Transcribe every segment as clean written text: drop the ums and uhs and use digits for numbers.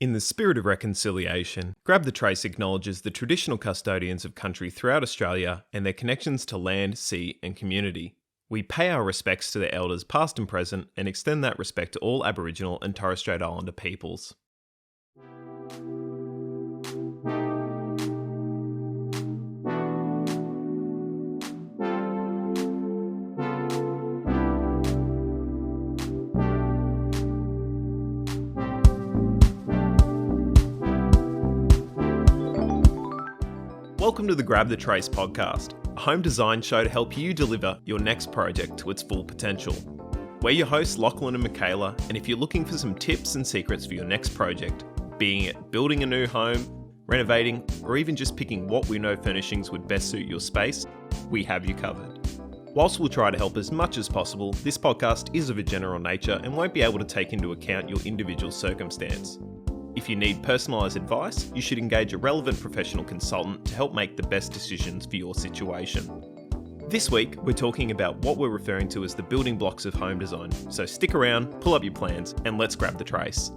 In the spirit of reconciliation, Grab the Trace acknowledges the traditional custodians of country throughout Australia and their connections to land, sea and community. We pay our respects to their elders past and present and extend that respect to all Aboriginal and Torres Strait Islander peoples. Welcome to the Grab the Trace podcast, a home design show to help you deliver your next project to its full potential. We're your hosts, Lachlan and Mikaela, and if you're looking for some tips and secrets for your next project, being it building a new home, renovating, or even just picking what we know furnishings would best suit your space, we have you covered. Whilst we'll try to help as much as possible, this podcast is of a general nature and won't be able to take into account your individual circumstance. If you need personalised advice, you should engage a relevant professional consultant to help make the best decisions for your situation. This week, we're talking about what we're referring to as the building blocks of home design. So stick around, pull up your plans, and let's grab the trace.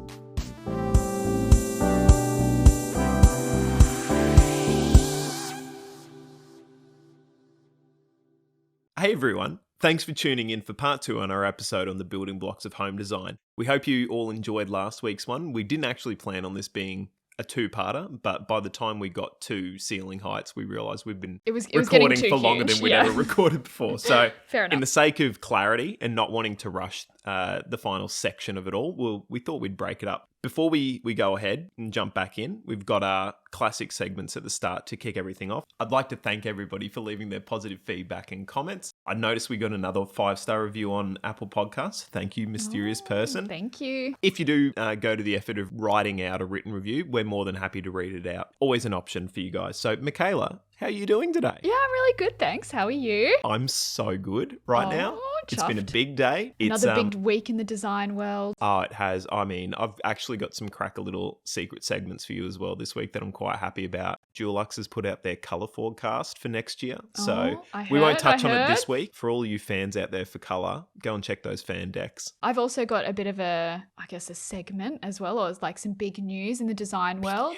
Hey everyone. Thanks for tuning in for part 2 on our episode on the building blocks of home design. We hope you all enjoyed last week's one. We didn't actually plan on this being a two-parter, but by the time we got to ceiling heights, we realised we've been recording for longer than we'd ever recorded before. So in the sake of clarity and not wanting to rush the final section of it all, we thought we'd break it up. Before we go ahead and jump back in, we've got our classic segments at the start to kick everything off. I'd like to thank everybody for leaving their positive feedback and comments. I noticed we got another 5-star review on Apple Podcasts. Thank you, mysterious person. Thank you. If you do go to the effort of writing out a written review, we're more than happy to read it out. Always an option for you guys. So, Mikaela, how are you doing today? Yeah, I'm really good, thanks. How are you? I'm so good now. It's been a big day. Another big week in the design world. Oh, it has. I mean, I've actually got some cracker little secret segments for you as well this week that I'm quite happy about. Dulux has put out their colour forecast for next year. So we won't touch on it this week. For all you fans out there for colour, go and check those fan decks. I've also got a bit of a segment as well, or like some big news in the design world.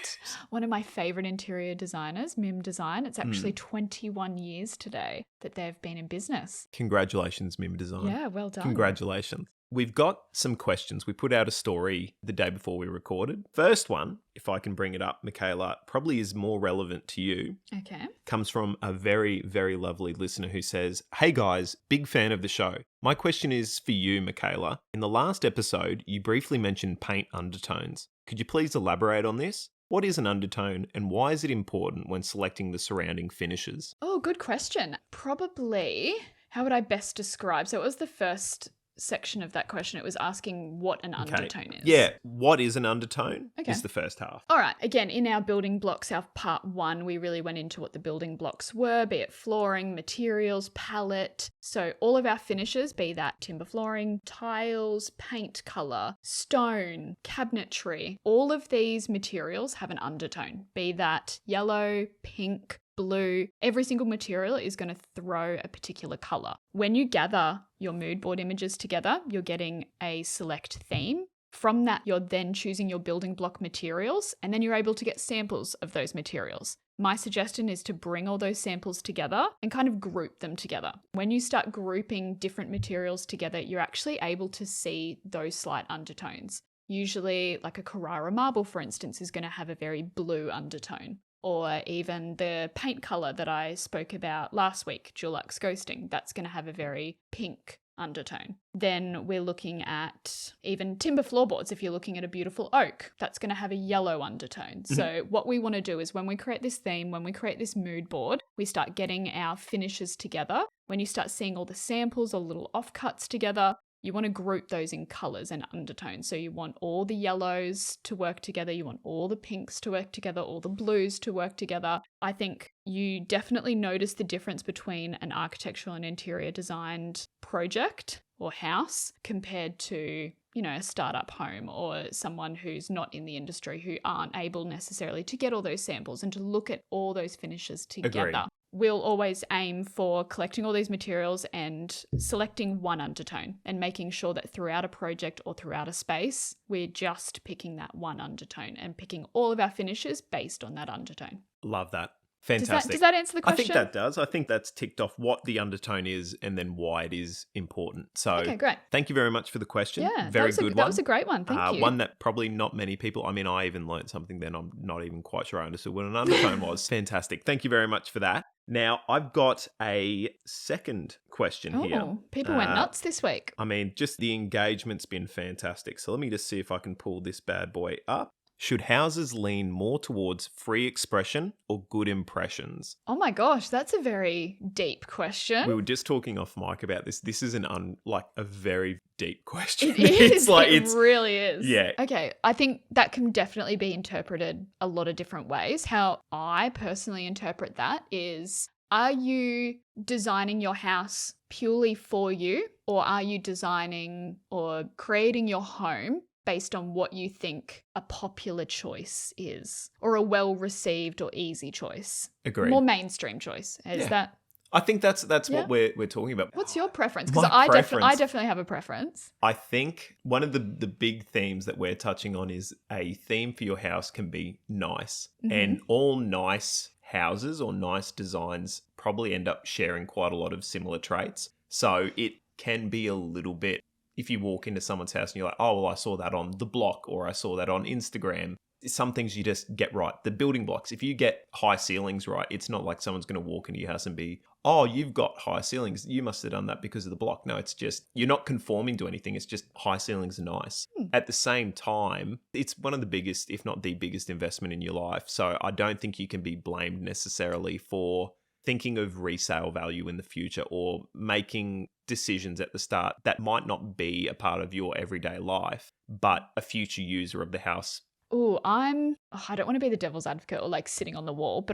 One of my favourite interior designers, Mim Design, it's actually 21 years today that they've been in business. Congratulations, Mim Design. Yeah, well done. Congratulations. We've got some questions. We put out a story the day before we recorded. First one, if I can bring it up, Mikaela, probably is more relevant to you. Okay. Comes from a very, very lovely listener who says, "Hey guys, big fan of the show. My question is for you, Mikaela. In the last episode, you briefly mentioned paint undertones. Could you please elaborate on this? What is an undertone and why is it important when selecting the surrounding finishes?" Oh, good question. Probably, how would I best describe? So it was the first section of that question. It was asking what an undertone is. Yeah, what is an undertone is the first half. All right. Again, in our building blocks, our part 1, we really went into what the building blocks were, be it flooring, materials, palette. So all of our finishes, be that timber flooring, tiles, paint colour, stone, cabinetry, all of these materials have an undertone, be that yellow, pink, blue. Every single material is going to throw a particular colour. When you gather your mood board images together, you're getting a select theme. From that, you're then choosing your building block materials, and then you're able to get samples of those materials. My suggestion is to bring all those samples together and kind of group them together. When you start grouping different materials together, you're actually able to see those slight undertones. Usually, like a Carrara marble, for instance, is going to have a very blue undertone. Or even the paint colour that I spoke about last week, Dulux Ghosting, that's going to have a very pink undertone. Then we're looking at even timber floorboards. If you're looking at a beautiful oak, that's going to have a yellow undertone. So what we want to do is when we create this theme, when we create this mood board, we start getting our finishes together. When you start seeing all the samples or little offcuts together, you want to group those in colours and undertones. So you want all the yellows to work together. You want all the pinks to work together, all the blues to work together. I think you definitely notice the difference between an architectural and interior designed project or house compared to, a startup home or someone who's not in the industry, who aren't able necessarily to get all those samples and to look at all those finishes together. Agreed. we'll always aim for collecting all these materials and selecting one undertone and making sure that throughout a project or throughout a space, we're just picking that one undertone and picking all of our finishes based on that undertone. Love that. Fantastic. Does that answer the I question? think that does. I think that's ticked off what the undertone is and then why it is important. So Okay, great. thank you very much for the question. Yeah, Very good one. That was a great one. Thank you. One that probably not many people, I mean, I even learned something then. I'm not even quite sure I understood what an undertone was. Fantastic. Thank you very much for that. Now, I've got a second question here. People went nuts this week. I mean, just the engagement's been fantastic. So let me just see if I can pull this bad boy up. Should houses lean more towards free expression or good impressions? Oh my gosh, that's a very deep question. We were just talking off mic about this. This is a very deep question. It is. It really is. Yeah. Okay, I think that can definitely be interpreted a lot of different ways. How I personally interpret that is, are you designing your house purely for you, or are you designing or creating your home based on what you think a popular choice is, or a well-received or easy choice? Agreed. More mainstream choice. Is that? I think that's what we're talking about. What's your preference? Because My I preference, definitely have a preference. I think one of the big themes that we're touching on is a theme for your house can be nice. Mm-hmm. And all nice houses or nice designs probably end up sharing quite a lot of similar traits. So it can be a little bit, if you walk into someone's house and you're like, oh, well, I saw that on The Block or I saw that on Instagram. Some things you just get right. The building blocks, if you get high ceilings right, it's not like someone's going to walk into your house and be, oh, you've got high ceilings. You must have done that because of The Block. No, it's just, you're not conforming to anything. It's just high ceilings are nice. At the same time, it's one of the biggest, if not the biggest investment in your life. So I don't think you can be blamed necessarily for thinking of resale value in the future or making decisions at the start that might not be a part of your everyday life, but a future user of the house. Oh, I don't want to be the devil's advocate or like sitting on the wall,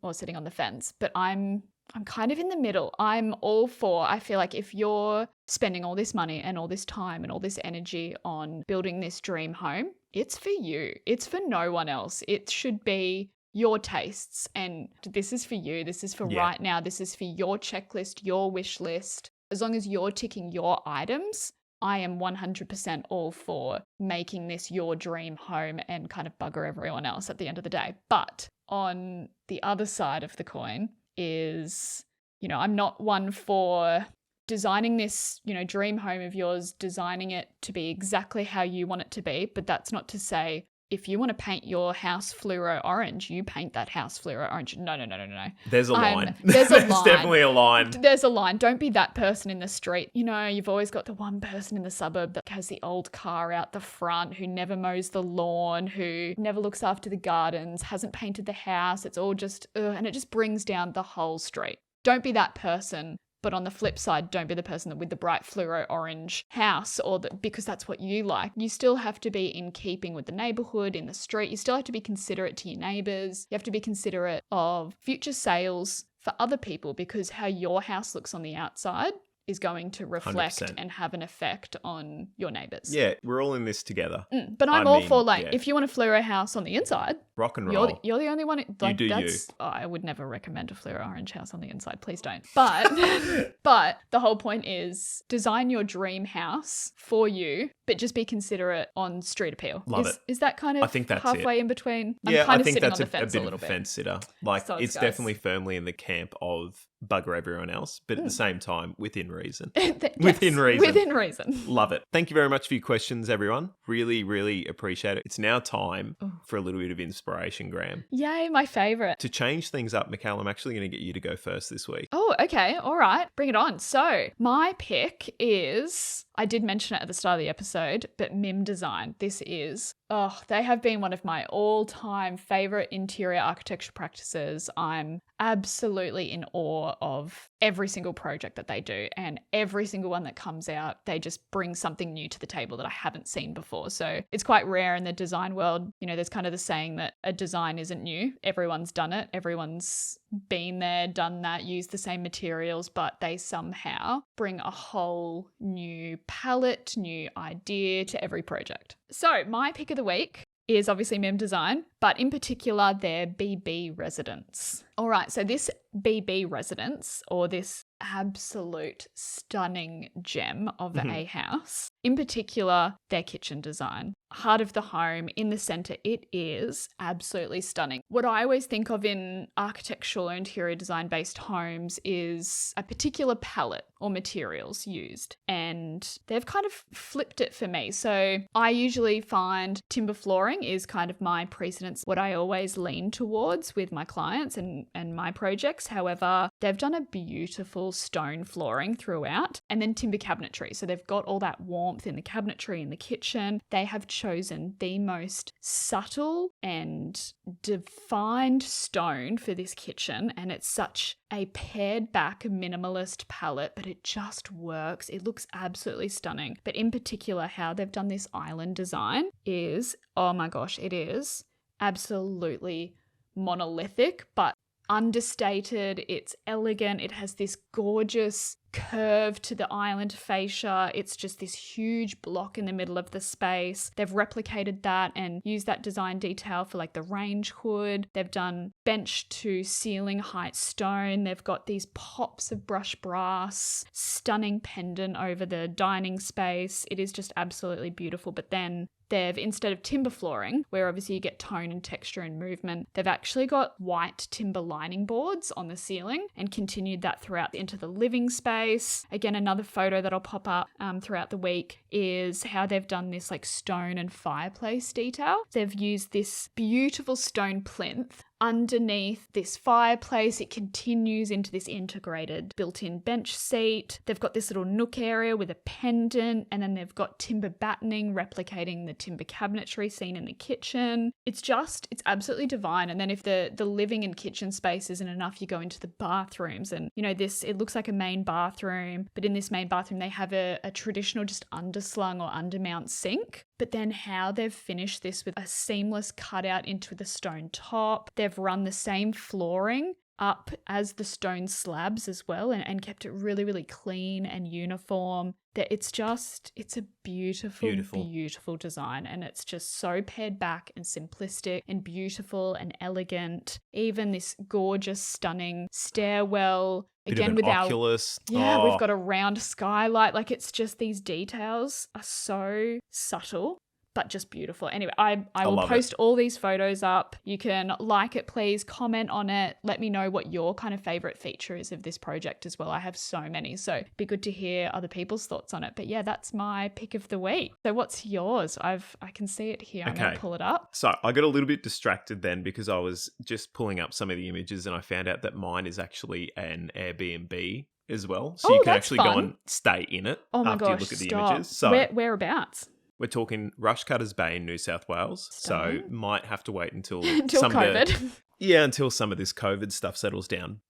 or sitting on the fence, but I'm kind of in the middle. I'm all for, I feel like if you're spending all this money and all this time and all this energy on building this dream home, it's for you. It's for no one else. It should be your tastes, and this is for you. This is for right now. This is for your checklist, your wish list. As long as you're ticking your items, I am 100% all for making this your dream home and kind of bugger everyone else at the end of the day. But on the other side of the coin is, I'm not one for designing this, dream home of yours, designing it to be exactly how you want it to be. But that's not to say, if you want to paint your house fluoro orange, you paint that house fluoro orange. No. There's a line. There's a line. There's definitely a line. There's a line. Don't be that person in the street. You've always got the one person in the suburb that has the old car out the front, who never mows the lawn, who never looks after the gardens, hasn't painted the house. It's all just, and it just brings down the whole street. Don't be that person. But on the flip side, don't be the person with the bright fluoro orange house because that's what you like. You still have to be in keeping with the neighborhood, in the street. You still have to be considerate to your neighbors. You have to be considerate of future sales for other people, because how your house looks on the outside is going to reflect 100%. And have an effect on your neighbors. Yeah, we're all in this together. But I'm all for if you want a fluoro house on the inside, rock and roll. You're the only one. You do you. I would never recommend a fluoro orange house on the inside. Please don't. But the whole point is design your dream house for you, but just be considerate on street appeal. Love it. Is that kind of I think that's halfway in between? Yeah, I think sitting that's on the fence a bit little of a bit. fence sitter. Like, So it's guys. definitely firmly in the camp of bugger everyone else, but at the same time, within reason. Yes, Within reason. Within reason. Love it. Thank you very much for your questions, everyone. Really, really appreciate it. It's now time for a little bit of inspiration, Graham. Yay, my favourite. To change things up, Mikaela, I'm actually going to get you to go first this week. Oh, okay. All right. Bring it on. So my pick is, I did mention it at the start of the episode, but MIM Design. They have been one of my all-time favorite interior architecture practices. I'm absolutely in awe of every single project that they do, and every single one that comes out, they just bring something new to the table that I haven't seen before. So it's quite rare in the design world. There's kind of the saying that a design isn't new. Everyone's done it. Everyone's been there, done that, used the same materials, but they somehow bring a whole new palette, new idea to every project. So my pick of the week is obviously MIM Design, but in particular their BB residence. All right, so this BB residence, or this absolute stunning gem of a house, in particular, their kitchen design. Heart of the home, in the center, it is absolutely stunning. What I always think of in architectural or interior design based homes is a particular palette or materials used, and they've kind of flipped it for me. So I usually find timber flooring is kind of my precedence, what I always lean towards with my clients and my projects. However, they've done a beautiful stone flooring throughout, and then timber cabinetry. So they've got all that warmth in the cabinetry in the kitchen. They have chosen the most subtle and defined stone for this kitchen, and it's such a pared back minimalist palette, but it just works. It looks absolutely stunning. But in particular, how they've done this island design is, oh my gosh, it is absolutely monolithic, but understated. It's elegant. It has this gorgeous curve to the island fascia. It's just this huge block in the middle of the space. They've replicated that and used that design detail for like the range hood. They've done bench to ceiling height stone. They've got these pops of brushed brass, stunning pendant over the dining space. It is just absolutely beautiful. But then they've, instead of timber flooring, where obviously you get tone and texture and movement, they've actually got white timber lining boards on the ceiling and continued that throughout into the living space. Again, another photo that'll pop up throughout the week is how they've done this like stone and fireplace detail. They've used this beautiful stone plinth underneath this fireplace. It continues into this integrated built-in bench seat. They've got this little nook area with a pendant, and then they've got timber battening replicating the timber cabinetry seen in the kitchen. It's absolutely divine. And then if the living and kitchen space isn't enough, you go into the bathrooms, and it looks like a main bathroom, but in this main bathroom they have a traditional just underslung or undermount sink. But then how they've finished this with a seamless cutout into the stone top. They've run the same flooring up as the stone slabs as well, and kept it really, really clean and uniform. That it's a beautiful design, and it's just so pared back and simplistic and beautiful and elegant. Even this gorgeous, stunning stairwell. Again, with oculus. We've got a round skylight. Like, it's just, these details are so subtle, but just beautiful. Anyway, I will post all these photos up. You can like it, please, comment on it. Let me know what your kind of favorite feature is of this project as well. I have so many, so it'd be good to hear other people's thoughts on it. But yeah, that's my pick of the week. So what's yours? I can see it here. I'm going to pull it up. So I got a little bit distracted then because I was just pulling up some of the images, and I found out that mine is actually an Airbnb as well. So you can actually go and stay in it after you look at the images. So whereabouts? We're talking Rushcutters Bay in New South Wales. Stunning. So might have to wait until COVID. Until some of this COVID stuff settles down.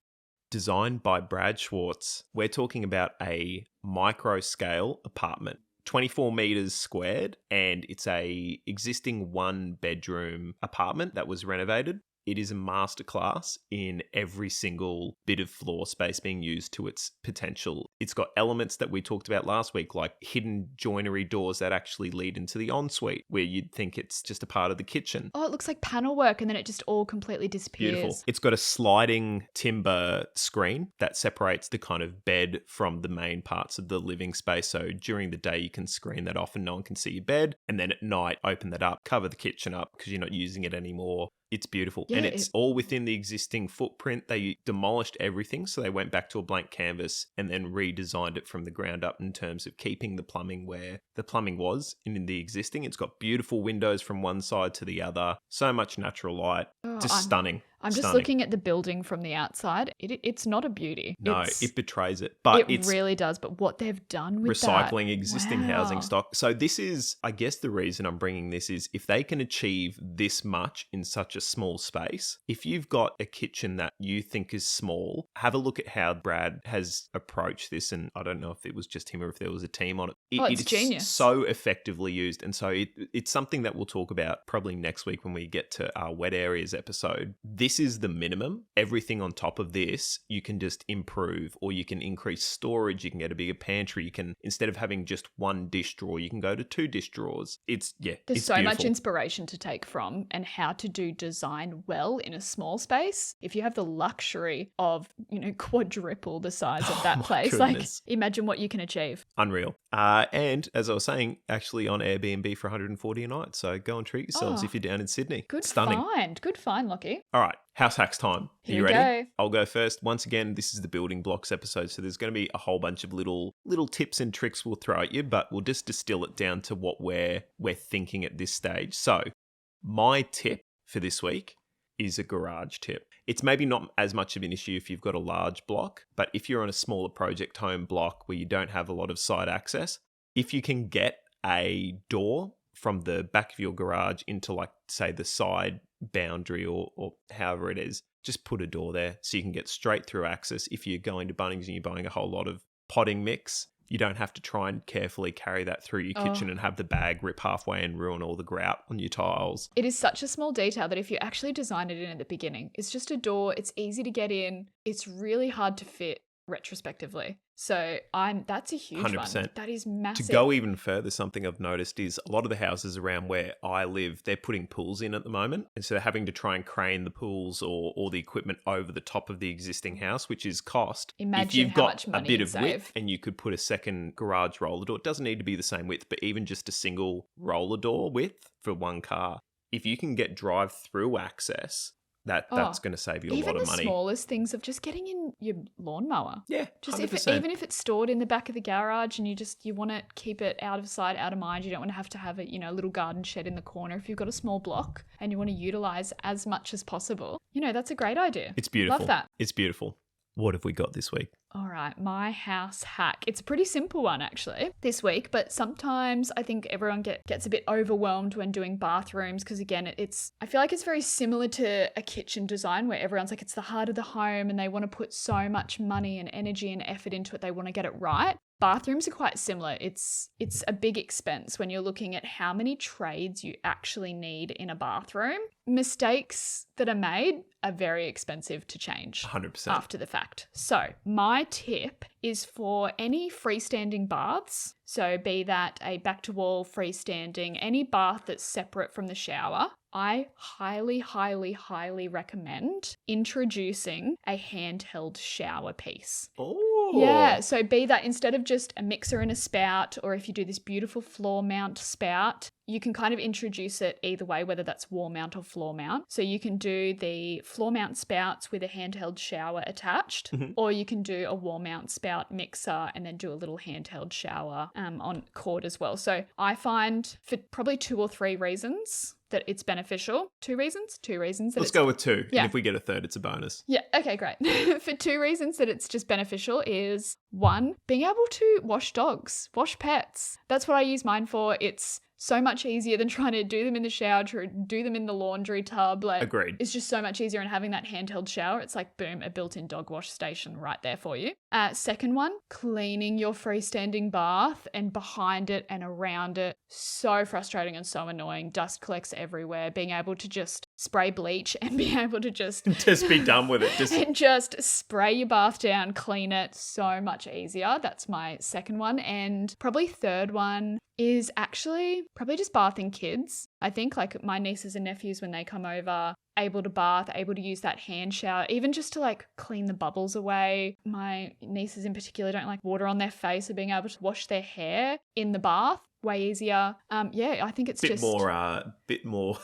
Designed by Brad Schwartz. We're talking about a micro scale apartment, 24 meters squared, and it's a existing 1-bedroom apartment that was renovated. It is a masterclass in every single bit of floor space being used to its potential. It's got elements that we talked about last week, like hidden joinery doors that actually lead into the ensuite, where you'd think it's just a part of the kitchen. Oh, it looks like panel work, and then it just all completely disappears. Beautiful. It's got a sliding timber screen that separates the kind of bed from the main parts of the living space. So during the day, you can screen that off and no one can see your bed. And then at night, open that up, cover the kitchen up because you're not using it anymore. It's beautiful. Yeah, and it's all within the existing footprint. They demolished everything. So they went back to a blank canvas and then redesigned it from the ground up in terms of keeping the plumbing where the plumbing was in the existing. It's got beautiful windows from one side to the other. So much natural light. Just stunning. I'm just looking at the building from the outside. It's not a beauty. No, it betrays it. But it really does. But what they've done with recycling existing housing stock. So this is, I guess the reason I'm bringing this is if they can achieve this much in such a small space, if you've got a kitchen that you think is small, have a look at how Brad has approached this. And I don't know if it was just him or if there was a team on it. It's genius. So effectively used. And so it's something that we'll talk about probably next week when we get to our wet areas episode. This this is the minimum. Everything on top of this, you can just improve, or you can increase storage. You can get a bigger pantry. You can, instead of having just one dish drawer, you can go to 2 dish drawers. There's it's so beautiful. much inspiration to take from and how to do design well in a small space. If you have the luxury of, quadruple the size of that place, goodness. like imagine what you can achieve. Unreal. And as I was saying, actually on Airbnb for $140 a night. So go and treat yourselves if you're down in Sydney. Good Stunning. Good find, Lockie. All right, house hacks time. Are Here you we ready? go. I'll go first. Once again, this is the building blocks episode, so there's going to be a whole bunch of little tips and tricks we'll throw at you, but we'll just distill it down to what we're thinking at this stage. So, my tip for this week is a garage tip. It's maybe not as much of an issue if you've got a large block, but if you're on a smaller project home block where you don't have a lot of side access, if you can get a door from the back of your garage into, like, say, the side boundary or however it is, just put a door there so you can get straight through access. If you're going to Bunnings and you're buying a whole lot of potting mix, you don't have to try and carefully carry that through your kitchen and have the bag rip halfway and ruin all the grout on your tiles. It is such a small detail that if you actually design it in at the beginning, it's just a door, it's easy to get in, it's really hard to fit retrospectively. So that's a huge 100%. one. That is massive. To go even further, something I've noticed is a lot of the houses around where I live, they're putting pools in at the moment. And so they're having to try and crane the pools or the equipment over the top of the existing house, which is cost. Imagine if you've how got much money a bit you'd of save. width and you could put a second garage roller door, it doesn't need to be the same width, but even just a single roller door width for one car. If you can get drive-through access, that's going to save you a lot of money. Even the smallest things of just getting in your lawnmower. Yeah, just 100%. Even if it's stored in the back of the garage and you want to keep it out of sight, out of mind. You don't want to have it, a little garden shed in the corner. If you've got a small block and you want to utilize as much as possible, that's a great idea. It's beautiful. Love that. It's beautiful. What have we got this week? All right, my house hack. It's a pretty simple one actually this week, but sometimes I think everyone gets a bit overwhelmed when doing bathrooms because again, I feel like it's very similar to a kitchen design where everyone's like it's the heart of the home and they want to put so much money and energy and effort into it. They want to get it right. Bathrooms are quite similar. It's a big expense when you're looking at how many trades you actually need in a bathroom. Mistakes that are made are very expensive to change 100%. after the fact. So my tip is for any freestanding baths, so be that a back-to-wall freestanding, any bath that's separate from the shower, I highly, highly, highly recommend introducing a handheld shower piece. Oh. Yeah, so be that instead of just a mixer and a spout, or if you do this beautiful floor mount spout, you can kind of introduce it either way, whether that's wall mount or floor mount. So you can do the floor mount spouts with a handheld shower attached, or you can do a wall mount spout mixer and then do a little handheld shower on cord as well. So I find for probably 2 or 3 reasons that it's beneficial. 2 reasons? 2 reasons. Let's go with 2. Yeah. And if we get a third, it's a bonus. Yeah. Okay, great. For 2 reasons that it's just beneficial is 1, being able to wash dogs, wash pets. That's what I use mine for. It's so much easier than trying to do them in the shower, to do them in the laundry tub. Like, agreed. It's just so much easier. And having that handheld shower, it's like, boom, a built-in dog wash station right there for you. Second one, cleaning your freestanding bath and behind it and around it. So frustrating and so annoying. Dust collects everywhere. Being able to just spray bleach and be able to just be done with it. And just spray your bath down, clean it. So much easier. That's my second one. And probably third one is actually probably just bathing kids. I think like my nieces and nephews, when they come over, able to bath, able to use that hand shower, even just to like clean the bubbles away. My nieces in particular don't like water on their face, so being able to wash their hair in the bath, way easier. I think it's bit more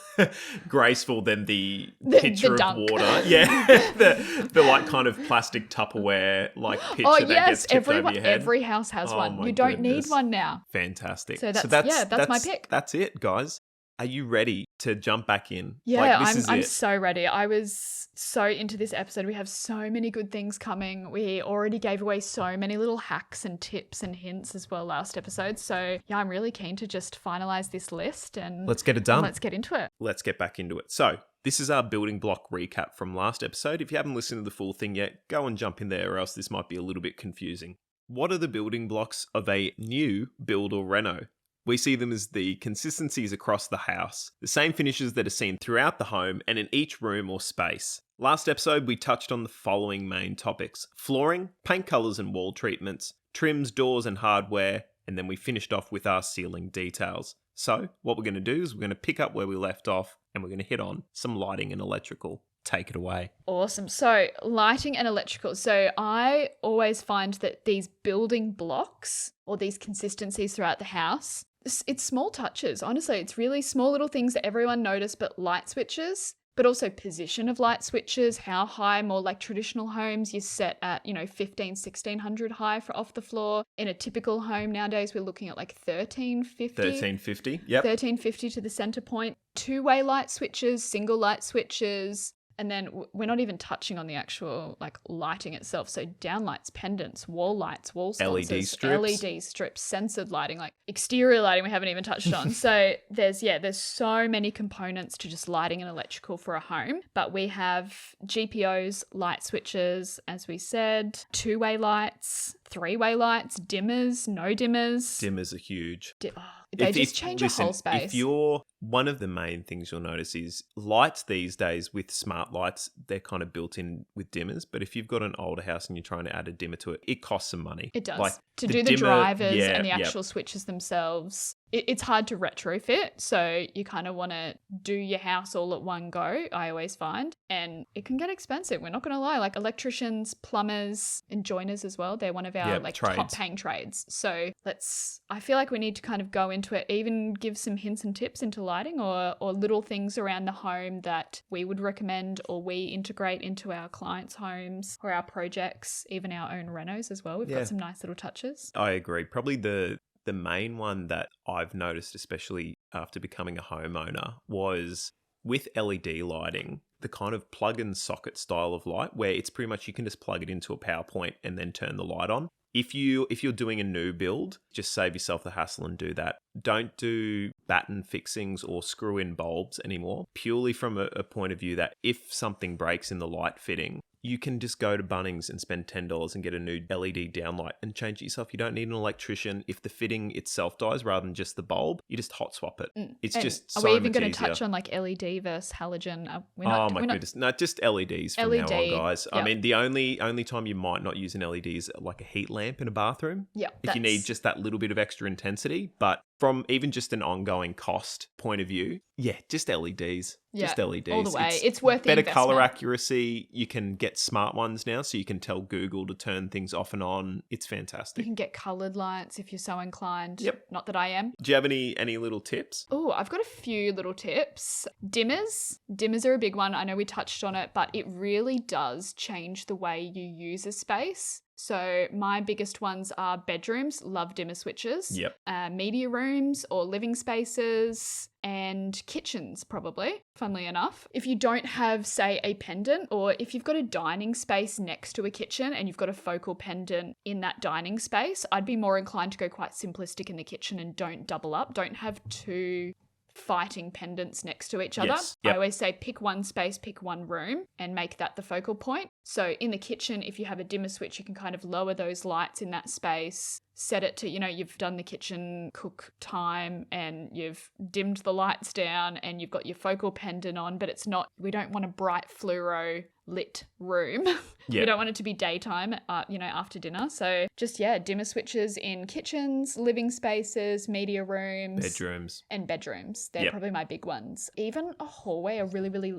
graceful than the The pitcher of dunk. water. Yeah, the like kind of plastic Tupperware like pitcher that gets tipped over your head. Every house has one. my You don't goodness. need one now. Fantastic. So that's my pick. That's it, guys. Are you ready to jump back in? Yeah, This is I'm it. so ready. I was so into this episode. We have so many good things coming. We already gave away so many little hacks and tips and hints as well last episode. So yeah, I'm really keen to just finalize this list and Let's get it done. Let's get into it. Let's get back into it. So this is our building block recap from last episode. If you haven't listened to the full thing yet, go and jump in there or else this might be a little bit confusing. What are the building blocks of a new build or reno? We see them as the consistencies across the house, the same finishes that are seen throughout the home and in each room or space. Last episode, we touched on the following main topics: flooring, paint colours and wall treatments, trims, doors and hardware, and then we finished off with our ceiling details. So what we're going to do is we're going to pick up where we left off and we're going to hit on some lighting and electrical. Take it away. Awesome. So lighting and electrical. So I always find that these building blocks or these consistencies throughout the house, it's small touches. Honestly, it's really small little things that everyone notice, but light switches, but also position of light switches, how high, more like traditional homes, you set at, 1600 high for off the floor. In a typical home nowadays, we're looking at like 1350. 1350, yep. 1350 to the center point. Two-way light switches, single light switches. And then we're not even touching on the actual like lighting itself. So downlights, pendants, wall lights, wall sconces, LED strips, censored lighting, like exterior lighting we haven't even touched on. So there's so many components to just lighting and electrical for a home. But we have GPOs, light switches, as we said, two-way lights, three-way lights, dimmers, no dimmers. Dimmers are huge. They just change a whole space. One of the main things you'll notice is lights these days with smart lights, they're kind of built in with dimmers. But if you've got an older house and you're trying to add a dimmer to it, it costs some money. It does. Like to do the drivers and the actual switches themselves. It's hard to retrofit. So you kind of want to do your house all at one go, I always find. And it can get expensive. We're not going to lie. Like electricians, plumbers, and joiners as well. They're one of our top paying trades. So I feel like we need to kind of go into it, even give some hints and tips into lighting or little things around the home that we would recommend or we integrate into our clients' homes or our projects, even our own renos as well. We've got some nice little touches. I agree. Probably the main one that I've noticed, especially after becoming a homeowner, was with LED lighting, the kind of plug and socket style of light where it's pretty much you can just plug it into a power point and then turn the light on. If you're doing a new build, just save yourself the hassle and do that. Don't do batten fixings or screw in bulbs anymore, purely from a point of view that if something breaks in the light fitting, you can just go to Bunnings and spend $10 and get a new LED downlight and change it yourself. You don't need an electrician. If the fitting itself dies rather than just the bulb, you just hot swap it. It's and just so much easier. Are we even going to touch on like LED versus halogen? Goodness. No, just LEDs from now on, guys. Yep. I mean, the only time you might not use an LED is like a heat lamp in a bathroom. Yeah. If you need just that little bit of extra intensity. But from even just an ongoing cost point of view, just LEDs. Just LEDs. All the way. It's worth the better investment. Color accuracy. You can get smart ones now, so you can tell Google to turn things off and on. It's fantastic. You can get coloured lights if you're so inclined. Yep. Not that I am. Do you have any little tips? Oh, I've got a few little tips. Dimmers. Dimmers are a big one. I know we touched on it, but it really does change the way you use a space. So my biggest ones are bedrooms, love dimmer switches. Yep. Media rooms or living spaces and kitchens probably, funnily enough. If you don't have, say, a pendant or if you've got a dining space next to a kitchen and you've got a focal pendant in that dining space, I'd be more inclined to go quite simplistic in the kitchen and don't double up. Don't have two fighting pendants next to each other. Yes. Yep. I always say pick one space, pick one room and make that the focal point. So in the kitchen, if you have a dimmer switch, you can kind of lower those lights in that space, set it to, you've done the kitchen cook time and you've dimmed the lights down and you've got your focal pendant on, but we don't want a bright fluoro lit room. Yep. We don't want it to be daytime, after dinner. So just, dimmer switches in kitchens, living spaces, media rooms. Bedrooms. They're probably my big ones. Even a hallway,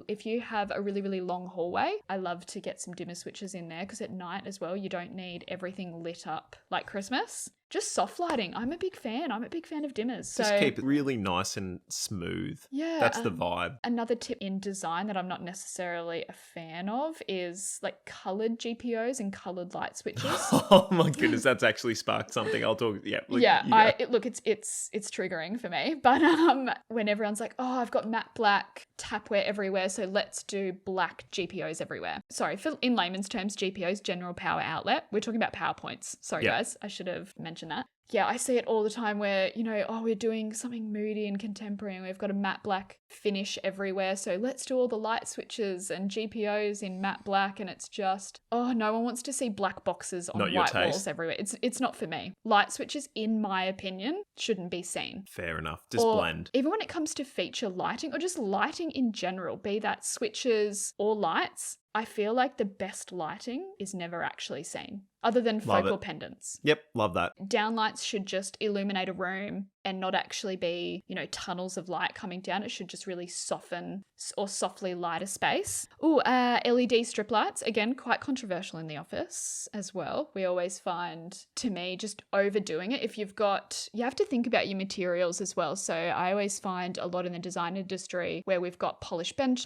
if you have a really, really long hallway, I love to get some dimmer switches in there because at night as well, you don't need everything lit up like Christmas. Just soft lighting. I'm a big fan of dimmers. Just keep it really nice and smooth. Yeah. That's the vibe. Another tip in design that I'm not necessarily a fan of is like coloured GPOs and coloured light switches. Oh my goodness, that's actually sparked something. I'll talk. Yeah. It's triggering for me. But when everyone's like, oh, I've got matte black tapware everywhere, so let's do black GPOs everywhere. Sorry, in layman's terms, GPOs, general power outlet. We're talking about power points. Sorry, guys, I should have mentioned that. Yeah, I see it all the time where, we're doing something moody and contemporary and we've got a matte black finish everywhere. So let's do all the light switches and GPOs in matte black. And it's just, no one wants to see black boxes on Not your white walls taste. everywhere. It's not for me. Light switches, in my opinion, shouldn't be seen. Fair enough. Just Or blend. even when it comes to feature lighting or just lighting in general, be that switches or lights, I feel like the best lighting is never actually seen, other than Love focal it. pendants. Yep, love that. Downlights should just illuminate a room and not actually be, tunnels of light coming down. It should just really soften or softly light a space. LED strip lights, again, quite controversial in the office as well. We always find, to me, just overdoing it. You have to think about your materials as well. So I always find a lot in the design industry where we've got polished bench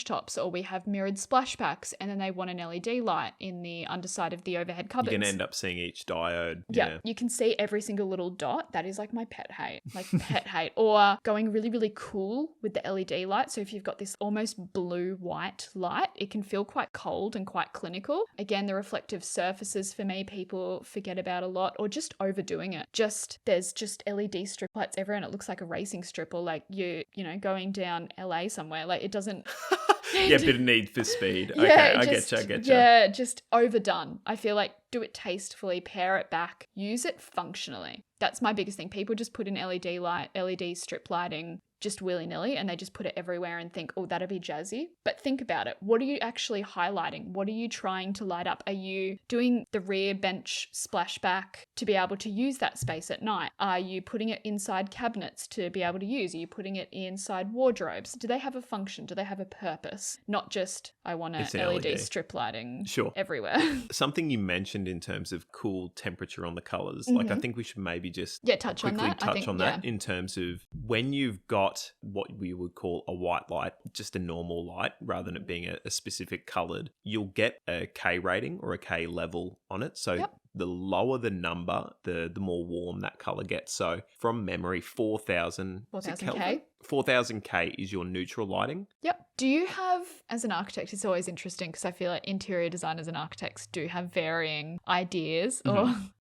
tops or we have mirrored splashbacks and then they want an LED light in the underside of the overhead cupboards. You're going to end up seeing each diode. Yeah, you can see every single little dot. That is like my pet hate, pet hate. Or going really, really cool with the LED light. So if you've got this almost blue-white light, it can feel quite cold and quite clinical. Again, the reflective surfaces for me, people forget about a lot, or just overdoing it. There's just LED strip lights everywhere and it looks like a racing strip, or like going down LA somewhere. Like it doesn't... Yeah, bit of need for speed. Yeah, Okay, I get you. Yeah, just overdone. I feel like do it tastefully, pare it back, use it functionally. That's my biggest thing. People just put in LED strip lighting just willy-nilly and they just put it everywhere and think, oh, that'll be jazzy. But think about it. What are you actually highlighting? What are you trying to light up? Are you doing the rear bench splashback to be able to use that space at night? Are you putting it inside cabinets to be able to use? Are you putting it inside wardrobes? Do they have a function? Do they have a purpose? Not just, I want It's an an LED LED. strip lighting Sure. everywhere. Something you mentioned in terms of cool temperature on the colors, like I think we should maybe just touch quickly on that. touch on that in terms of when you've got what we would call a white light, just a normal light, rather than it being a specific colored, you'll get a K rating or a K level on it. So the lower the number, the more warm that color gets. So from memory, 4,000 K. 4,000 K is your neutral lighting. Yep. Do you have, as an architect, it's always interesting because I feel like interior designers and architects do have varying ideas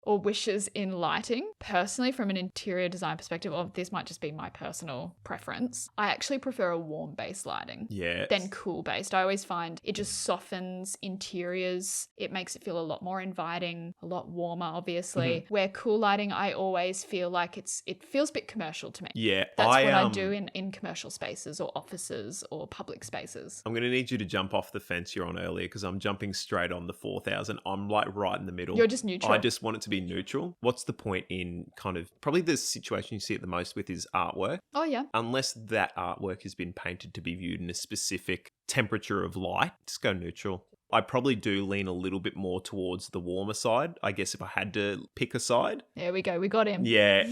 or wishes in lighting. Personally, from an interior design perspective, this might just be my personal preference, I actually prefer a warm base lighting than cool based. I always find it just softens interiors. It makes it feel a lot more inviting, a lot warmer, obviously. Where cool lighting, I always feel like it feels a bit commercial to me. Yeah. That's what I do in commercial spaces or offices or public spaces. I'm going to need you to jump off the fence you're on earlier because I'm jumping straight on the 4,000. I'm like right in the middle. You're just neutral. I just want it to be neutral. What's the point in kind of probably the situation you see it the most with is artwork? Oh, yeah. Unless that artwork has been painted to be viewed in a specific temperature of light, just go neutral. I probably do lean a little bit more towards the warmer side, I guess, if I had to pick a side. There we go. We got him. Yeah,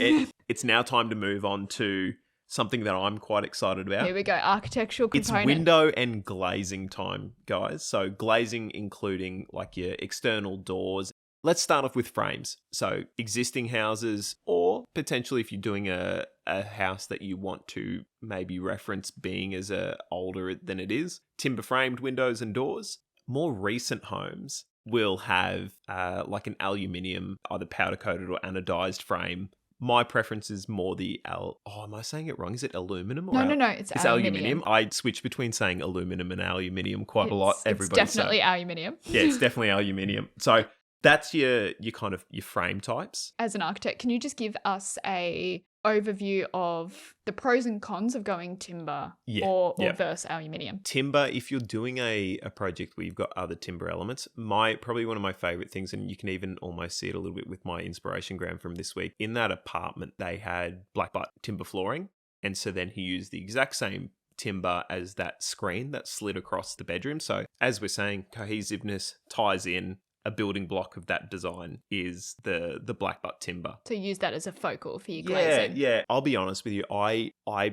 it's now time to move on to something that I'm quite excited about. Here we go. Architectural component. It's window and glazing time, guys. So glazing including like your external doors. Let's start off with frames. So existing houses, or potentially if you're doing a house that you want to maybe reference being as older than it is, timber framed windows and doors. More recent homes will have like an aluminium, either powder coated or anodized frame. My preference is more am I saying it wrong? Is it aluminum? No. It's aluminium. I switch between saying aluminum and aluminium quite a lot. It's definitely aluminium. Yeah, it's definitely aluminium. So that's your kind of your frame types. As an architect, can you just give us a overview of the pros and cons of going timber or versus aluminium? Timber, if you're doing a project where you've got other timber elements, probably one of my favorite things, and you can even almost see it a little bit with my inspiration gram from this week. In that apartment, they had black butt timber flooring. And so then he used the exact same timber as that screen that slid across the bedroom. So as we're saying, cohesiveness ties in. A building block of that design is the black butt timber. So use that as a focal for your glazing. Yeah. I'll be honest with you. I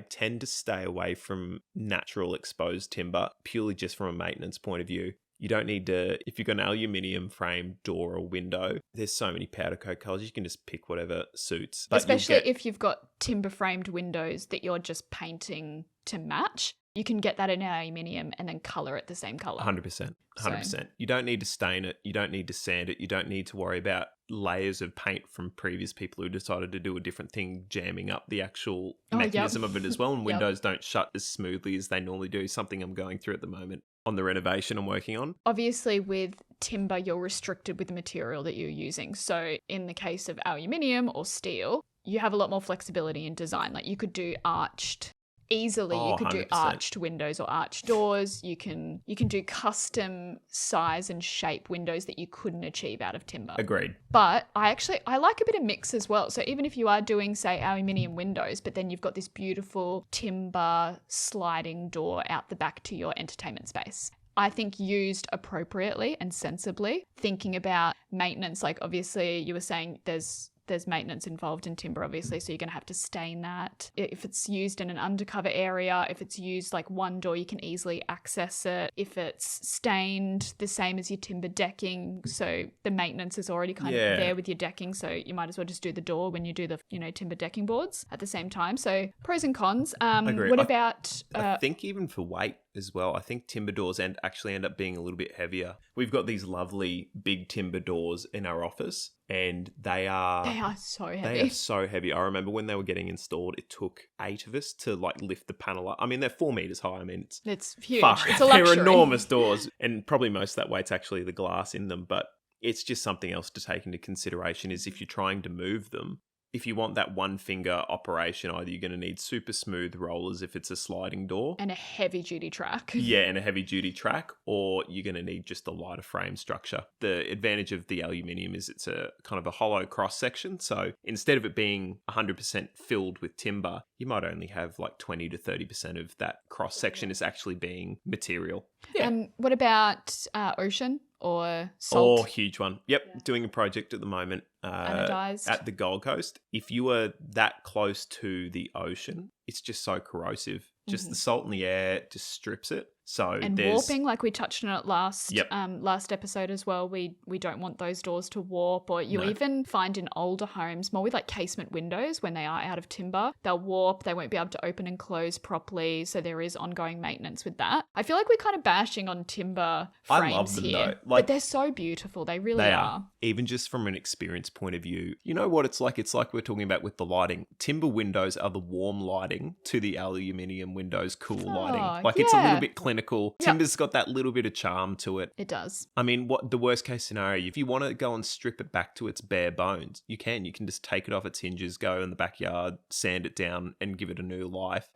tend to stay away from natural exposed timber purely just from a maintenance point of view. You don't need to, if you've got an aluminium frame door or window, there's so many powder coat colors. You can just pick whatever suits. Especially if you've got timber framed windows that you're just painting to match. you can get that in aluminium and then colour it the same colour. 100%. 100%. You don't need to stain it. You don't need to sand it. You don't need to worry about layers of paint from previous people who decided to do a different thing, jamming up the actual mechanism of it as well. And windows don't shut as smoothly as they normally do, something I'm going through at the moment on the renovation I'm working on. Obviously, with timber, you're restricted with the material that you're using. So in the case of aluminium or steel, you have a lot more flexibility in design. Like you could do arched easily. You could 100%. do arched windows or arched doors. You can do custom size and shape windows that you couldn't achieve out of timber. Agreed. But I like a bit of mix as well. So even if you are doing, say, aluminium windows, but then you've got this beautiful timber sliding door out the back to your entertainment space. I think used appropriately and sensibly, thinking about maintenance, like obviously you were saying there's maintenance involved in timber, obviously, so you're going to have to stain that. If it's used in an undercover area, if it's used like one door, you can easily access it. If it's stained, the same as your timber decking, so the maintenance is already kind of there with your decking, so you might as well just do the door when you do the timber decking boards at the same time. So pros and cons. Agreed. What about... I think even for weight as well, I think timber doors actually end up being a little bit heavier. We've got these lovely big timber doors in our office, and they are so heavy. They are so heavy. I remember when they were getting installed, it took 8 of us to like lift the panel up. I mean, they're 4 meters high. I mean, it's huge. It's a luxury. They're enormous doors, and probably most of that weight's actually the glass in them. But it's just something else to take into consideration is if you're trying to move them. If you want that one finger operation, either you're going to need super smooth rollers if it's a sliding door. And a heavy duty track. Yeah, and a heavy duty track, or you're going to need just a lighter frame structure. The advantage of the aluminium is it's a kind of a hollow cross section. So instead of it being 100% filled with timber, you might only have like 20 to 30% of that cross section is actually being material. Yeah. What about ocean or salt? Oh, huge one. Yep. Yeah. Doing a project at the moment anodized at the Gold Coast. If you are that close to the ocean, it's just so corrosive. Just the salt in the air just strips it. So and there's warping, like we touched on it last episode as well. We don't want those doors to warp, or you even find in older homes, more with like casement windows, when they are out of timber, they'll warp. They won't be able to open and close properly. So there is ongoing maintenance with that. I feel like we're kind of bashing on timber frames I love them here, though. but they're so beautiful. They really are. Even just from an experience point of view, you know what it's like? It's like we're talking about with the lighting. Timber windows are the warm lighting to the aluminium windows cool lighting. Like it's a little bit clinical. Timber's got that little bit of charm to it. It does. I mean, what the worst case scenario, if you want to go and strip it back to its bare bones, you can. You can just take it off its hinges, go in the backyard, sand it down and give it a new life.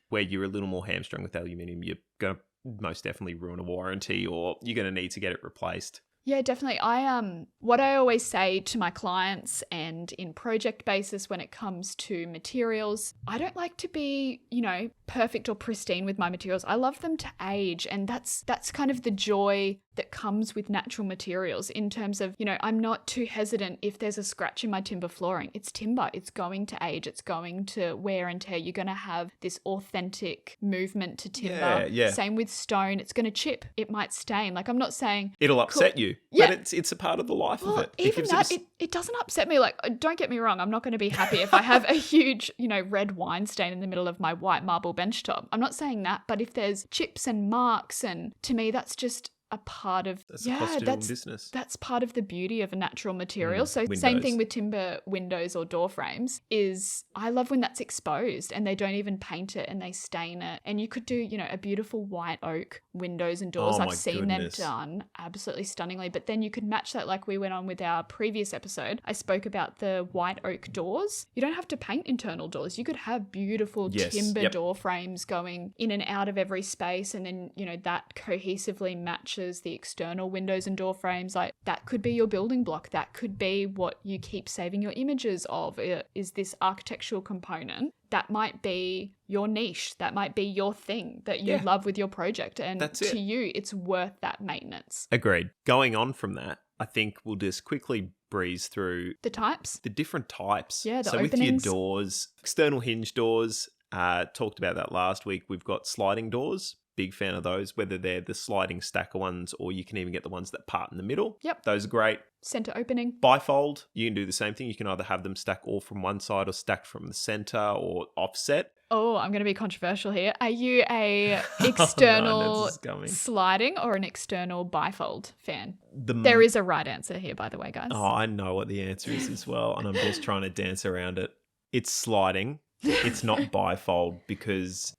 Where you're a little more hamstrung with aluminium, you're going to most definitely ruin a warranty, or you're going to need to get it replaced. Yeah, definitely. What I always say to my clients and in project basis when it comes to materials, I don't like to be, perfect or pristine with my materials. I love them to age, and that's kind of the joy that comes with natural materials in terms of, I'm not too hesitant if there's a scratch in my timber flooring. It's timber. It's going to age. It's going to wear and tear. You're going to have this authentic movement to timber. Yeah. Same with stone. It's going to chip. It might stain. Like, I'm not saying... It'll upset you. Yeah. But it's a part of the life of it. Even that, it doesn't upset me. Like, don't get me wrong. I'm not going to be happy if I have a huge, red wine stain in the middle of my white marble bench top. I'm not saying that. But if there's chips and marks, and to me, that's just... a part of business. That's part of the beauty of a natural material. So windows. Same thing with timber windows or door frames is I love when that's exposed and they don't even paint it and they stain it. And you could do, a beautiful white oak windows and doors. I've seen them done absolutely stunningly. But then you could match that like we went on with our previous episode. I spoke about the white oak doors. You don't have to paint internal doors. You could have beautiful timber door frames going in and out of every space, and then, that cohesively matches the external windows and door frames. Like that could be your building block. That could be what you keep saving your images of, is this architectural component. That might be your niche. That might be your thing that you love with your project. And to you, it's worth that maintenance. Agreed. Going on from that, I think we'll just quickly breeze through the different types. Yeah, so openings. With your doors, external hinge doors, talked about that last week. We've got sliding doors. big fan of those, whether they're the sliding stacker ones or you can even get the ones that part in the middle. Yep. Those are great. Center opening. Bifold, you can do the same thing. You can either have them stack all from one side or stacked from the center or offset. Oh, I'm going to be controversial here. Are you a Oh, external no, sliding or an external bifold fan? There is a right answer here, by the way, guys. Oh, I know what the answer is as well, and I'm just trying to dance around it. It's sliding. It's not bifold because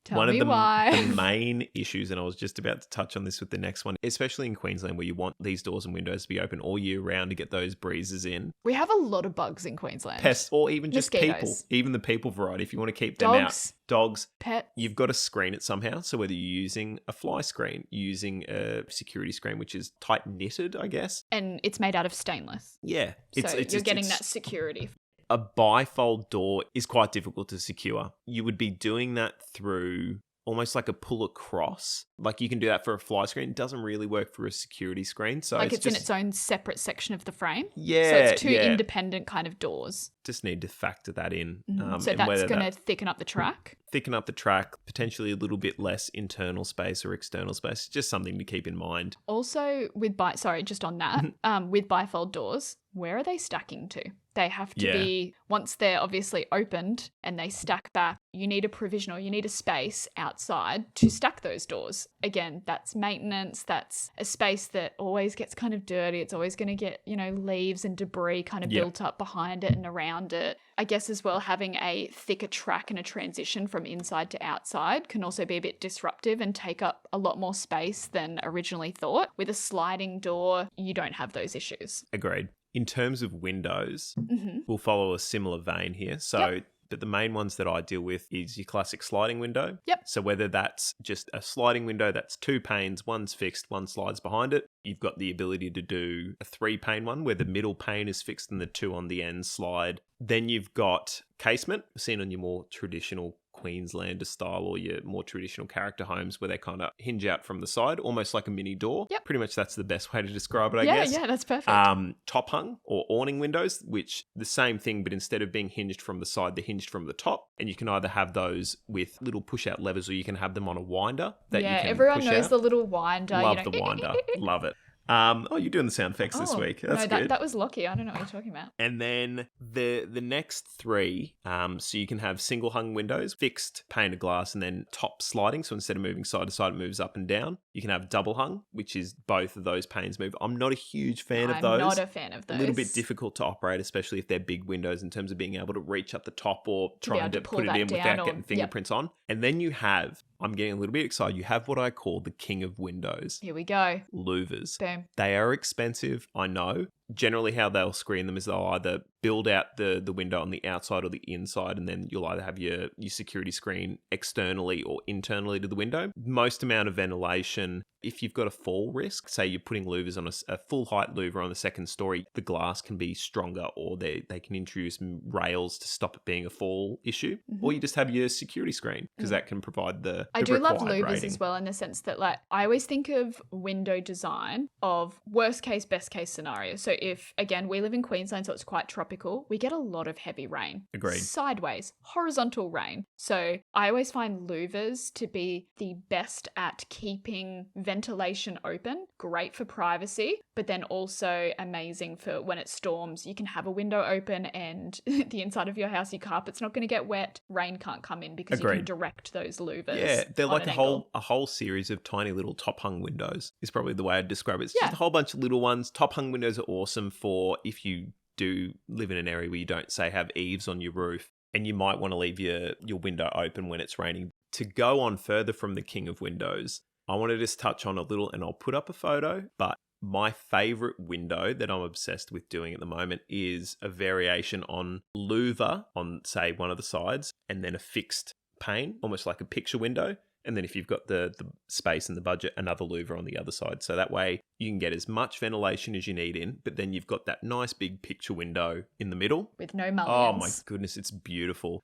Tell me why. the main issues, and I was just about to touch on this with the next one, especially in Queensland where you want these doors and windows to be open all year round to get those breezes in. We have a lot of bugs in Queensland. Pests, or even just Mosquitoes. people, even the people variety. If you want to keep them out, dogs, pets. You've got to screen it somehow. So whether you're using a fly screen, using a security screen, which is tight knitted, I guess. And it's made out of stainless. Yeah. So you're getting that security. A bifold door is quite difficult to secure. You would be doing that through almost like a pull across. Like you can do that for a fly screen. It doesn't really work for a security screen. So like it's in its own separate section of the frame. Yeah. So it's two independent kind of doors. Just need to factor that in. So that's going to thicken up the track. Thicken up the track, potentially a little bit less internal space or external space. Just something to keep in mind. Also with just on that, with bifold doors, where are they stacking to? They have to be, once they're obviously opened and they stack back, you need a provision or you need a space outside to stack those doors. Again, that's maintenance. That's a space that always gets kind of dirty. It's always going to get, leaves and debris kind of built up behind it and around it. I guess as well, having a thicker track and a transition from inside to outside can also be a bit disruptive and take up a lot more space than originally thought. With a sliding door, you don't have those issues. Agreed. In terms of windows, we'll follow a similar vein here. So, but the main ones that I deal with is your classic sliding window. Yep. So whether that's just a sliding window that's 2 panes, one's fixed, one slides behind it. You've got the ability to do a 3-pane one where the middle pane is fixed and the 2 on the end slide. Then you've got casement, seen on your more traditional Queenslander style or your more traditional character homes where they kind of hinge out from the side, almost like a mini door. Yep. Pretty much that's the best way to describe it, I guess. Yeah, that's perfect. Top hung or awning windows, which the same thing, but instead of being hinged from the side, they're hinged from the top. And you can either have those with little push out levers or you can have them on a winder that you can everyone push knows out. the little winder. Love the winder. Love it. You're doing the sound effects this week. That's good. That was Lockie. I don't know what you're talking about. And then the next 3, so you can have single hung windows, fixed pane of glass, and then top sliding. So instead of moving side to side, it moves up and down. You can have double hung, which is both of those panes move. I'm not a huge fan of those. I'm not a fan of those. A little bit difficult to operate, especially if they're big windows in terms of being able to reach up the top or trying to put it in without getting fingerprints on. And then you have, I'm getting a little bit excited, you have what I call the king of windows. Here we go. Louvers. Boom. They are expensive, I know. Generally how they'll screen them is they'll either build out the window on the outside or the inside, and then you'll either have your security screen externally or internally to the window. Most amount of ventilation. If you've got a fall risk, say you're putting louvers on a full height louver on the second story, the glass can be stronger or they can introduce rails to stop it being a fall issue. Or you just have your security screen because that can provide the I do love louvers rating. as well, in the sense that I always think of window design of worst case, best case scenario. So if, again, we live in Queensland, so it's quite tropical, we get a lot of heavy rain. Agreed. Sideways, horizontal rain. So I always find louvers to be the best at keeping ventilation open, great for privacy, but then also amazing for when it storms. You can have a window open and the inside of your house, your carpet's not going to get wet. Rain can't come in because you can direct those louvers. Yeah, they're like a whole series of tiny little top hung windows is probably the way I'd describe it. It's just a whole bunch of little ones. Top hung windows are awesome for if you do live in an area where you don't, say, have eaves on your roof and you might want to leave your window open when it's raining. To go on further from the king of windows, I want to just touch on a little, and I'll put up a photo, but my favorite window that I'm obsessed with doing at the moment is a variation on louver on, say, one of the sides, and then a fixed pane, almost like a picture window. And then if you've got the space and the budget, another louver on the other side. So that way you can get as much ventilation as you need in, but then you've got that nice big picture window in the middle. With no mullions. Oh my goodness, it's beautiful.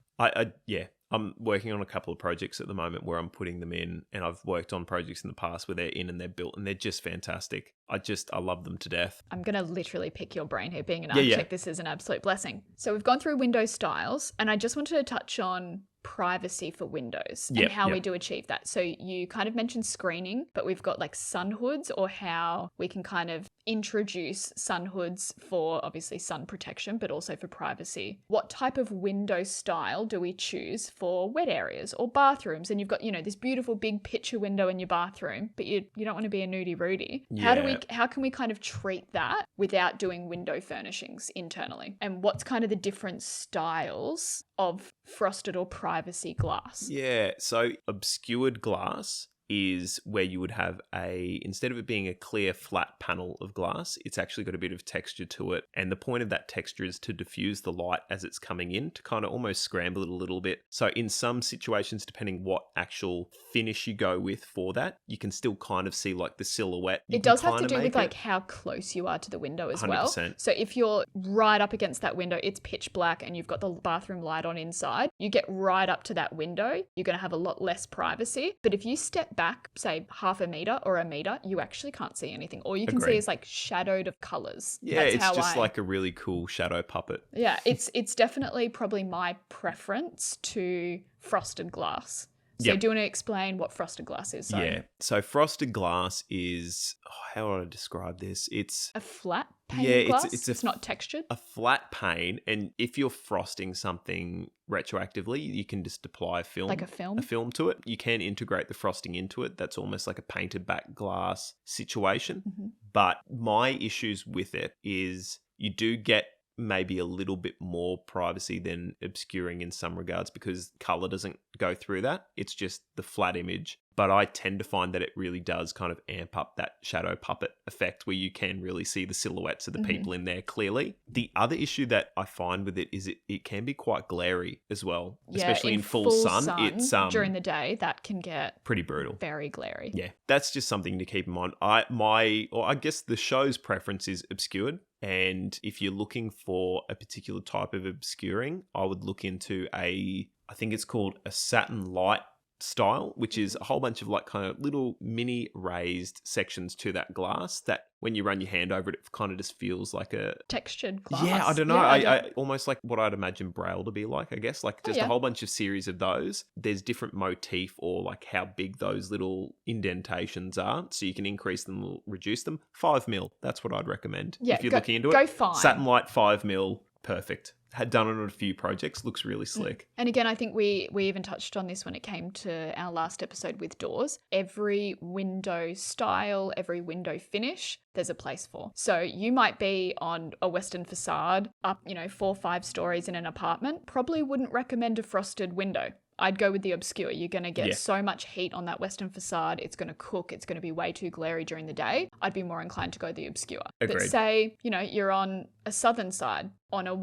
I'm working on a couple of projects at the moment where I'm putting them in, and I've worked on projects in the past where they're in and they're built and they're just fantastic. I love them to death. I'm going to literally pick your brain here. Being an architect, this is an absolute blessing. So we've gone through window styles, and I just wanted to touch on privacy for windows Yep, and how we yep. do achieve that. So you kind of mentioned screening, but we've got like sun hoods, or how we can kind of introduce sun hoods for obviously sun protection, but also for privacy. What type of window style do we choose for wet areas or bathrooms? And you've got, this beautiful big picture window in your bathroom, but you don't want to be a nudie Rudy. Yeah. How can we kind of treat that without doing window furnishings internally? And what's kind of the different styles of frosted or privacy glass? Yeah, so obscured glass is where you would have instead of it being a clear flat panel of glass, it's actually got a bit of texture to it. And the point of that texture is to diffuse the light as it's coming in, to kind of almost scramble it a little bit. So in some situations, depending what actual finish you go with for that, you can still kind of see like the silhouette. It does have to do with like how close you are to the window as 100%. well. So if you're right up against that window, it's pitch black and you've got the bathroom light on inside, you get right up to that window, you're going to have a lot less privacy. But if you step back, say half a meter or a meter, you actually can't see anything. All you can see is like shadowed of colors. Yeah, it's just like a really cool shadow puppet. Yeah, it's definitely probably my preference to frosted glass. So do you want to explain what frosted glass is? Sorry. Yeah. So frosted glass is, how would I describe this? It's a flat pane of glass? It's not textured? A flat pane. And if you're frosting something retroactively, you can just apply a film. Like a film? A film to it. You can integrate the frosting into it. That's almost like a painted back glass situation. Mm-hmm. But my issues with it is you do get maybe a little bit more privacy than obscuring in some regards, because color doesn't go through that. It's just the flat image. But I tend to find that it really does kind of amp up that shadow puppet effect where you can really see the silhouettes of the people in there clearly. The other issue that I find with it is it can be quite glary as well, especially in full sun. It's during the day, that can get pretty brutal. Very glary. Yeah, that's just something to keep in mind. I guess the show's preference is obscured. And if you're looking for a particular type of obscuring, I would look into I think it's called a satin light style, which is a whole bunch of like kind of little mini raised sections to that glass that when you run your hand over it, it kind of just feels like a textured glass. Yeah, I don't know. I almost like what I'd imagine Braille to be like, I guess. Like just a whole bunch of series of those. There's different motif or like how big those little indentations are. So you can increase them or reduce them. 5 mil. That's what I'd recommend. Yeah, if you're looking into it. Go fine. Satin light 5 mil. Perfect. Had done it on a few projects. Looks really slick. And again, I think we even touched on this when it came to our last episode with doors. Every window style, every window finish, there's a place for. So you might be on a Western facade up, 4 or 5 stories in an apartment. Probably wouldn't recommend a frosted window. I'd go with the obscure. You're going to get so much heat on that Western facade. It's going to cook. It's going to be way too glary during the day. I'd be more inclined to go the obscure. Agreed. But say, you're on a southern side on a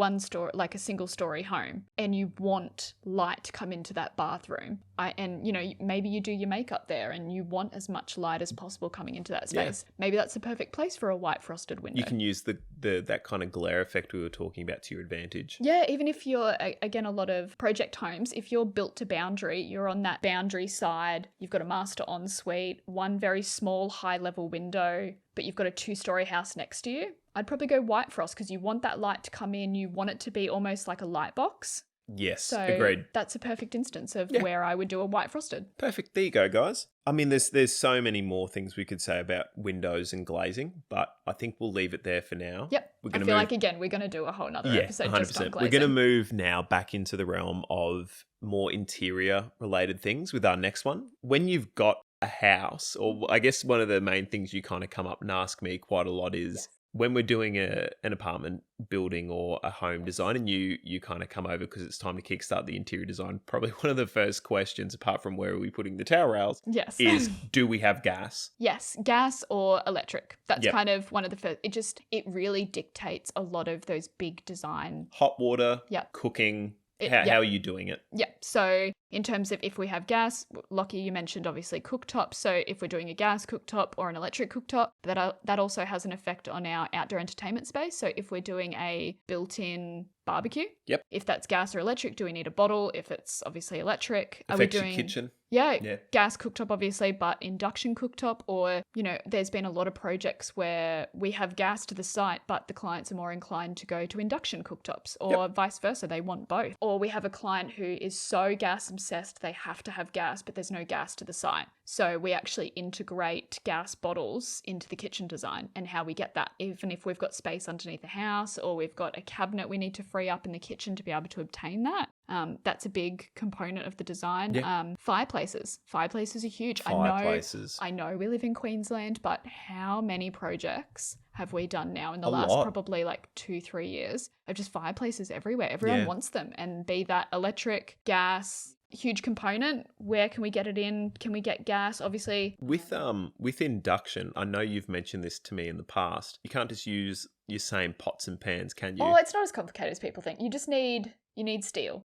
like a single story home, and you want light to come into that bathroom. Maybe you do your makeup there and you want as much light as possible coming into that space. Yeah. Maybe that's the perfect place for a white frosted window. You can use that kind of glare effect we were talking about to your advantage. Yeah, even if you're, again, a lot of project homes, if you're built to boundary, you're on that boundary side, you've got a master ensuite, one very small high-level window, but you've got a 2-story house next to you, I'd probably go white frost because you want that light to come in. You want it to be almost like a light box. Yes, so agreed. That's a perfect instance of where I would do a white frosted. Perfect. There you go, guys. I mean, there's so many more things we could say about windows and glazing, but I think we'll leave it there for now. Yep. I feel like, again, we're going to do a whole nother episode 100%. Just on glazing. We're going to move now back into the realm of more interior related things with our next one. When you've got a house, or I guess one of the main things you kind of come up and ask me quite a lot is when we're doing an apartment building or a home design and you kind of come over because it's time to kickstart the interior design, probably one of the first questions, apart from where are we putting the towel rails, is do we have gas? Yes, gas or electric. That's kind of one of the first. It really dictates a lot of those big design. Hot water, cooking. How are you doing it? Yeah. So in terms of if we have gas, Lockie, you mentioned obviously cooktops. So if we're doing a gas cooktop or an electric cooktop, that also has an effect on our outdoor entertainment space. So if we're doing a built-in barbecue, Yep. if that's gas or electric, do we need a bottle? If it's obviously electric, are we Affects your doing kitchen. Yeah, gas cooktop obviously, but induction cooktop, or, you know, there's been a lot of projects where we have gas to the site, but the clients are more inclined to go to induction cooktops, or vice versa, they want both. Or we have a client who is so gas obsessed, they have to have gas, but there's no gas to the site. So we actually integrate gas bottles into the kitchen design and how we get that, even if we've got space underneath the house or we've got a cabinet we need to free up in the kitchen to be able to obtain that. That's a big component of the design. Yeah. Fireplaces are huge. Fireplaces. I know we live in Queensland, but how many projects have we done now in the A last lot. probably like 2-3 years of just fireplaces everywhere? Everyone wants them, and be that electric, gas, huge component. Where can we get it in? Can we get gas? Obviously, With induction, I know you've mentioned this to me in the past. You can't just use your same pots and pans, can you? oh, it's not as complicated as people think. You need steel.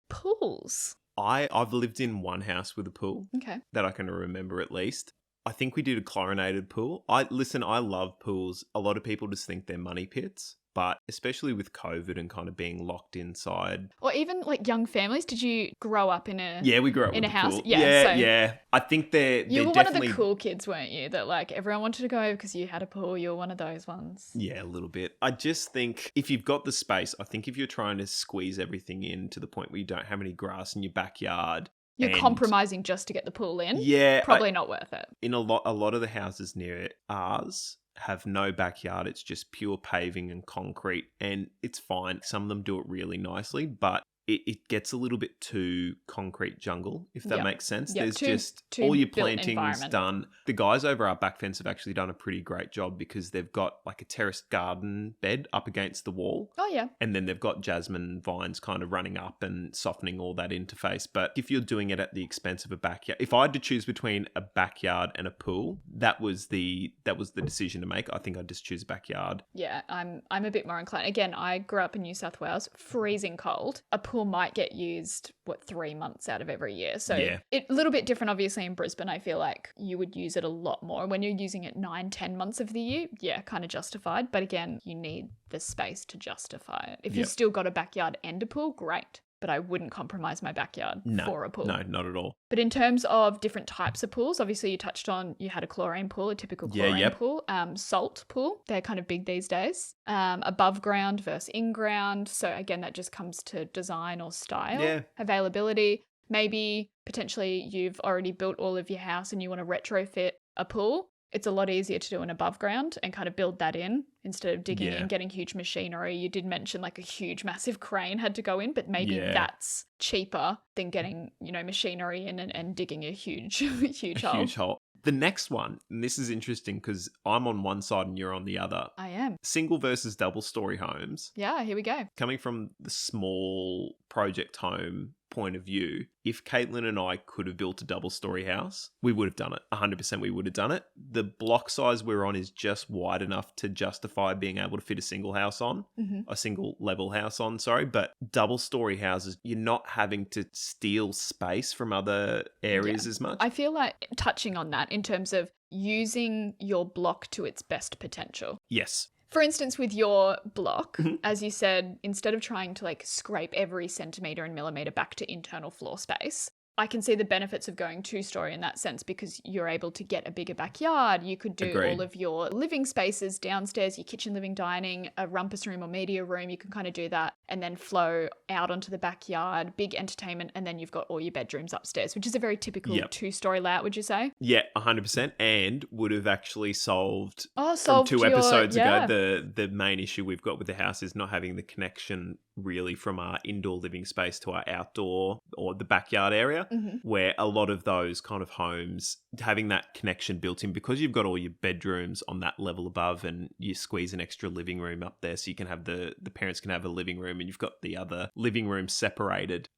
Pools. I've lived in one house with a pool Okay. that I can remember at least. I think we did a chlorinated pool. I love pools. A lot of people just think they're money pits, but especially with COVID and kind of being locked inside. Or even like young families. Did you grow up in a We grew up in with a house? pool. Yeah. I think they're You were definitely one of the cool kids, weren't you? That like everyone wanted to go over because you had a pool. You were one of those ones. Yeah, a little bit. I just think if you've got the space, I think if you're trying to squeeze everything in to the point where you don't have any grass in your backyard, You're compromising just to get the pool in. Yeah, Probably not worth it. In a lot of the houses near ours have no backyard. It's just pure paving and concrete, and it's fine. Some of them do it really nicely, but it gets a little bit too concrete jungle, if that makes sense. Yeah, There's too just built all your plantings environment. done. The guys over our back fence have actually done a pretty great job because they've got like a terraced garden bed up against the wall. Oh, yeah. And then they've got jasmine vines kind of running up and softening all that interface. But if you're doing it at the expense of a backyard, if I had to choose between a backyard and a pool, that was the decision to make. I think I'd just choose a backyard. Yeah, I'm a bit more inclined. Again, I grew up in New South Wales, freezing cold. A pool might get used, 3 months out of every year. So a little bit different, obviously, in Brisbane. I feel like you would use it a lot more. When you're using it 9-10 months of the year, kind of justified. But again, you need the space to justify it. If you've still got a backyard and a pool, great. But I wouldn't compromise my backyard for a pool. No, not at all. But in terms of different types of pools, obviously you touched on, you had a chlorine pool, a typical chlorine pool, salt pool. They're kind of big these days. Above ground versus in ground. So again, that just comes to design or style, availability. Maybe potentially you've already built all of your house and you want to retrofit a pool. It's a lot easier to do an above ground and kind of build that in instead of digging in, getting huge machinery. You did mention like a huge, massive crane had to go in, but maybe that's cheaper than getting, machinery in and digging a huge, huge hole. The next one, and this is interesting because I'm on one side and you're on the other. I am. Single versus double story homes. Yeah, here we go. Coming from the small project home point of view, if Caitlin and I could have built a double story house, we would have done it. 100% we would have done it. The block size we're on is just wide enough to justify being able to fit a single house on, a single level house on, but double story houses, you're not having to steal space from other areas as much. I feel like touching on that in terms of using your block to its best potential. Yes. For instance, with your block, as you said, instead of trying to scrape every centimetre and millimetre back to internal floor space, I can see the benefits of going 2-story in that sense because you're able to get a bigger backyard. You could do all of your living spaces downstairs, your kitchen, living, dining, a rumpus room or media room. You can kind of do that and then flow out onto the backyard, big entertainment, and then you've got all your bedrooms upstairs, which is a very typical 2-story layout, would you say? Yeah, 100%, and would have actually solved from 2 episodes ago the main issue we've got with the house is not having the connection really from our indoor living space to our outdoor or the backyard area, where a lot of those kind of homes, having that connection built in because you've got all your bedrooms on that level above and you squeeze an extra living room up there so you can have the parents can have a living room and you've got the other living room separated,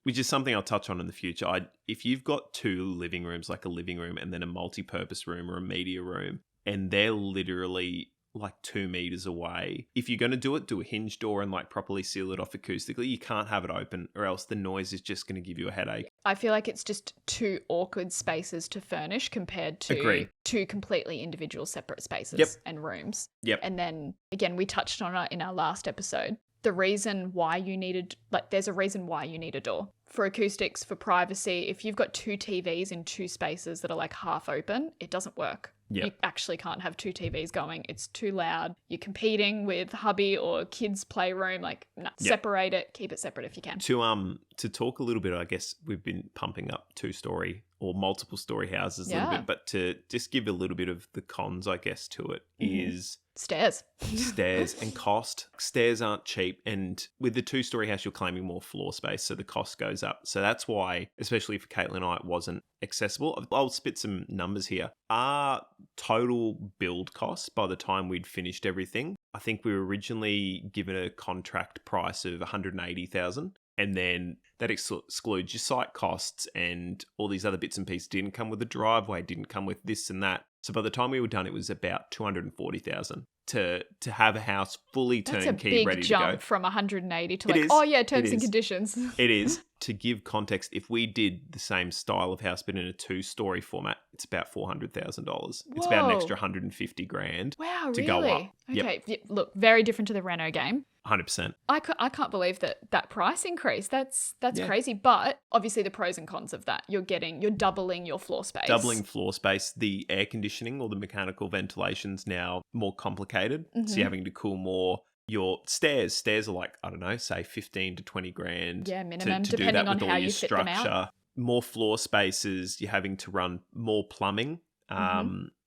which is something I'll touch on in the future. If you've got 2 living rooms, like a living room and then a multi-purpose room or a media room, and they're literally like 2 meters away. If you're going to do it, do a hinge door and like properly seal it off acoustically. You can't have it open or else the noise is just going to give you a headache. I feel like it's just two awkward spaces to furnish compared to Agreed. two completely individual separate spaces Yep. and rooms. Yep. And then again, we touched on it in our last episode. The reason why you needed, like, there's a reason why you need a door. For acoustics, for privacy, if you've got two TVs in two spaces that are like half open, it doesn't work. Yep. You actually can't have two TVs going. It's too loud. You're competing with hubby or kids' playroom. Like, no, Yep. separate it. Keep it separate if you can. To talk a little bit, I guess we've been pumping up 2-story or multiple story houses a little Yeah. bit, but to just give a little bit of the cons, I guess, to it is Stairs. stairs and cost. Stairs aren't cheap, and with the 2-story house, you're claiming more floor space, so the cost goes up. So that's why, especially for Caitlin and I, it wasn't accessible. I'll spit some numbers here. Our total build costs by the time we'd finished everything, I think we were originally given a contract price of $180,000. And then that excludes your site costs and all these other bits and pieces. Didn't come with a driveway, didn't come with this and that. So by the time we were done, it was about $240,000 to have a house fully That's turnkey, a big ready to jump go. from 180 to It like, is. oh yeah, It terms and is. conditions. It is. To give context, if we did the same style of house but in a 2-story format, it's about $400,000. It's about an Whoa. extra $150,000. Wow, to really? go up. Yep. Okay, look, very different to the Reno game. 100%. I can't believe that price increase. That's Yeah. crazy. But obviously the pros and cons of that. You're doubling your floor space. Doubling floor space. The air conditioning or the mechanical ventilation's now more complicated. So you're having to cool more. Your stairs are like, I don't know, say 15 to 20 grand. Yeah, minimum, to do depending that on with all how your you fit them out. structure. More floor spaces. You're having to run more plumbing.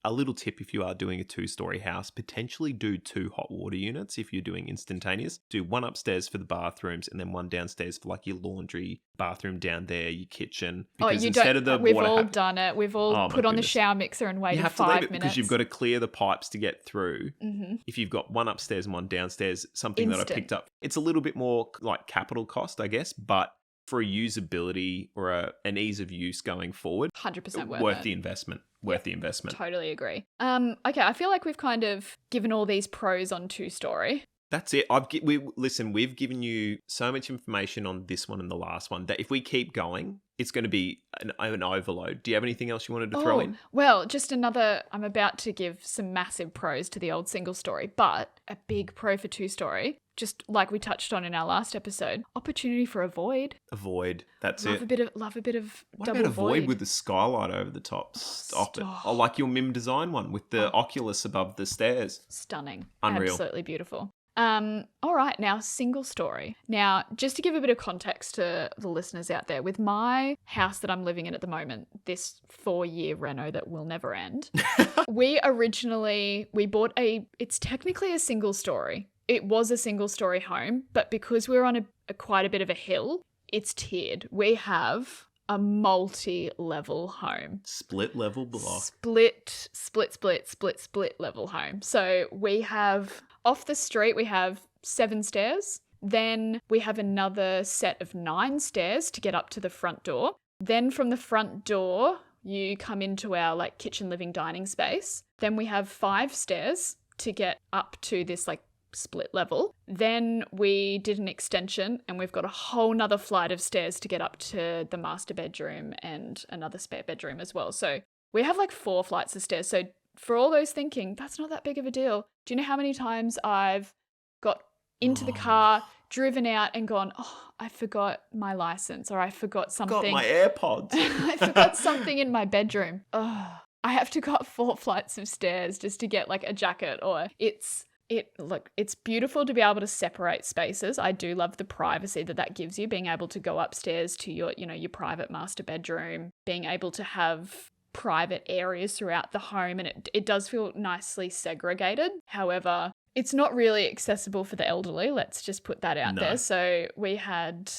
A little tip if you are doing a 2-story house, potentially do 2 hot water units if you're doing instantaneous. Do one upstairs for the bathrooms and then one downstairs for like your laundry, bathroom down there, your kitchen. Because you instead don't. of the We've water all done it. We've all Oh, my put on the goodness. shower mixer and you waited have to 5 leave it minutes. because you've got to clear the pipes to get through. Mm-hmm. If you've got one upstairs and one downstairs, something that I Instant. picked up, it's a little bit more like capital cost, I guess, but for a usability or an ease of use going forward, 100% worth it. the investment. Totally agree. Okay, I feel like we've kind of given all these pros on 2-story. That's it. We've given you so much information on this one and the last one that if we keep going, it's going to be an overload. Do you have anything else you wanted to throw in? Well, just another, I'm about to give some massive pros to the old single story, but a big pro for 2-story, just like we touched on in our last episode, opportunity for a void. A void. That's Love it. Love a bit of What double about a void with the skylight over the top? Stop it. I like your MIM design one with the Oculus above the stairs. Stunning. Unreal. Absolutely beautiful. All right, now single story. Now, just to give a bit of context to the listeners out there, with my house that I'm living in at the moment, this 4-year reno that will never end, we bought it's technically a single story. It was a single story home, but because we're on a quite a bit of a hill, it's tiered. We have a multi-level home. Split level block. Split level home. So we have, off the street, we have 7 stairs. Then we have another set of 9 stairs to get up to the front door. Then from the front door, you come into our like kitchen, living, dining space. Then we have 5 stairs to get up to this like split level. Then we did an extension and we've got a whole nother flight of stairs to get up to the master bedroom and another spare bedroom as well. So we have like 4 flights of stairs. So for all those thinking, that's not that big of a deal. Do you know how many times I've got into the car, driven out and gone, oh, I forgot my license, or I forgot something. Got my AirPods. I forgot something in my bedroom. Oh, I have to go up 4 flights of stairs just to get like a jacket, or it's beautiful to be able to separate spaces. I do love the privacy that gives you, being able to go upstairs to your private master bedroom, being able to have private areas throughout the home, and it does feel nicely segregated. However, it's not really accessible for the elderly. Let's just put that out there. So we had,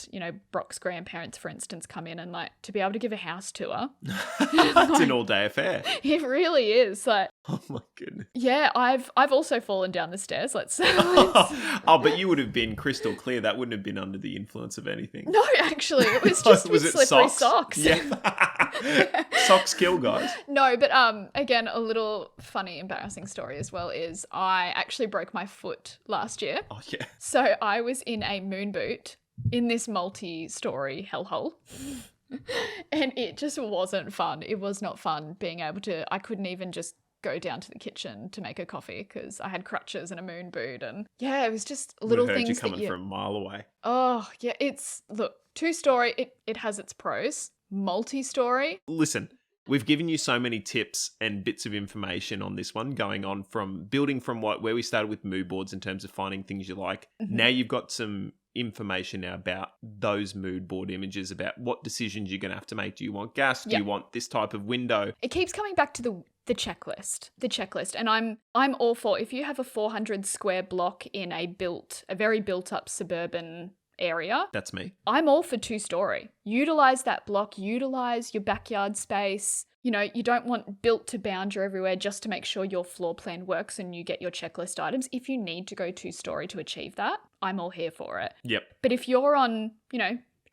Brock's grandparents, for instance, come in and like to be able to give a house tour. It's an all-day affair. It really is. Like Oh my goodness. Yeah, I've also fallen down the stairs. Let's Oh, but you would have been crystal clear. That wouldn't have been under the influence of anything. No, actually, it was just Was with it slippery socks? socks. Yeah. Socks kill, guys. No, but again, a little funny, embarrassing story as well is I actually broke my foot last year. Oh, yeah. So I was in a moon boot in this multi-story hellhole. And it just wasn't fun. It was not fun being able to, I couldn't even just go down to the kitchen to make a coffee because I had crutches and a moon boot. And yeah, it was just little Would have heard things you coming that you... from a mile away. Oh, yeah, look, 2-story, it has its pros. Multi-story. Listen, we've given you so many tips and bits of information on this one, going on from building from where we started with mood boards in terms of finding things you like. Mm-hmm. Now you've got some information now about those mood board images, about what decisions you're going to have to make. Do you want gas? Do you want this type of window? It keeps coming back to the checklist. And I'm all for, if you have a 400 square block in a very built up suburban area. That's me. I'm all for 2-story. Utilize that block, utilize your backyard space. You know, you don't want built to boundary everywhere just to make sure your floor plan works and you get your checklist items. If you need to go 2-story to achieve that, I'm all here for it. Yep. But if you're on,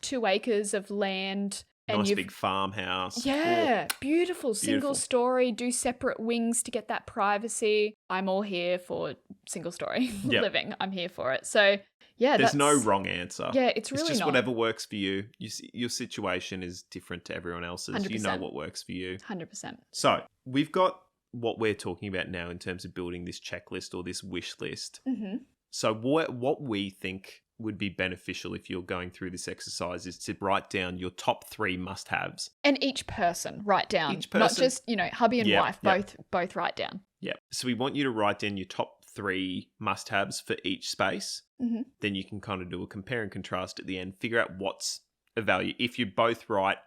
2 acres of land and nice big farmhouse. Yeah, beautiful. Single story, do separate wings to get that privacy. I'm all here for single story living. I'm here for it. So yeah, there's no wrong answer. Yeah, it's really just not. Whatever works for you. Your situation is different to everyone else's. 100%. You know what works for you. 100%. So we've got what we're talking about now in terms of building this checklist or this wish list. Mm-hmm. So what we think would be beneficial if you're going through this exercise is to write down your top 3 must-haves. And each person write down. Each person. Not just, hubby and wife, both write down. Yeah. So we want you to write down your top 3 must-haves for each space. Mm-hmm. Then you can kind of do a compare and contrast at the end, figure out what's a value. If you both write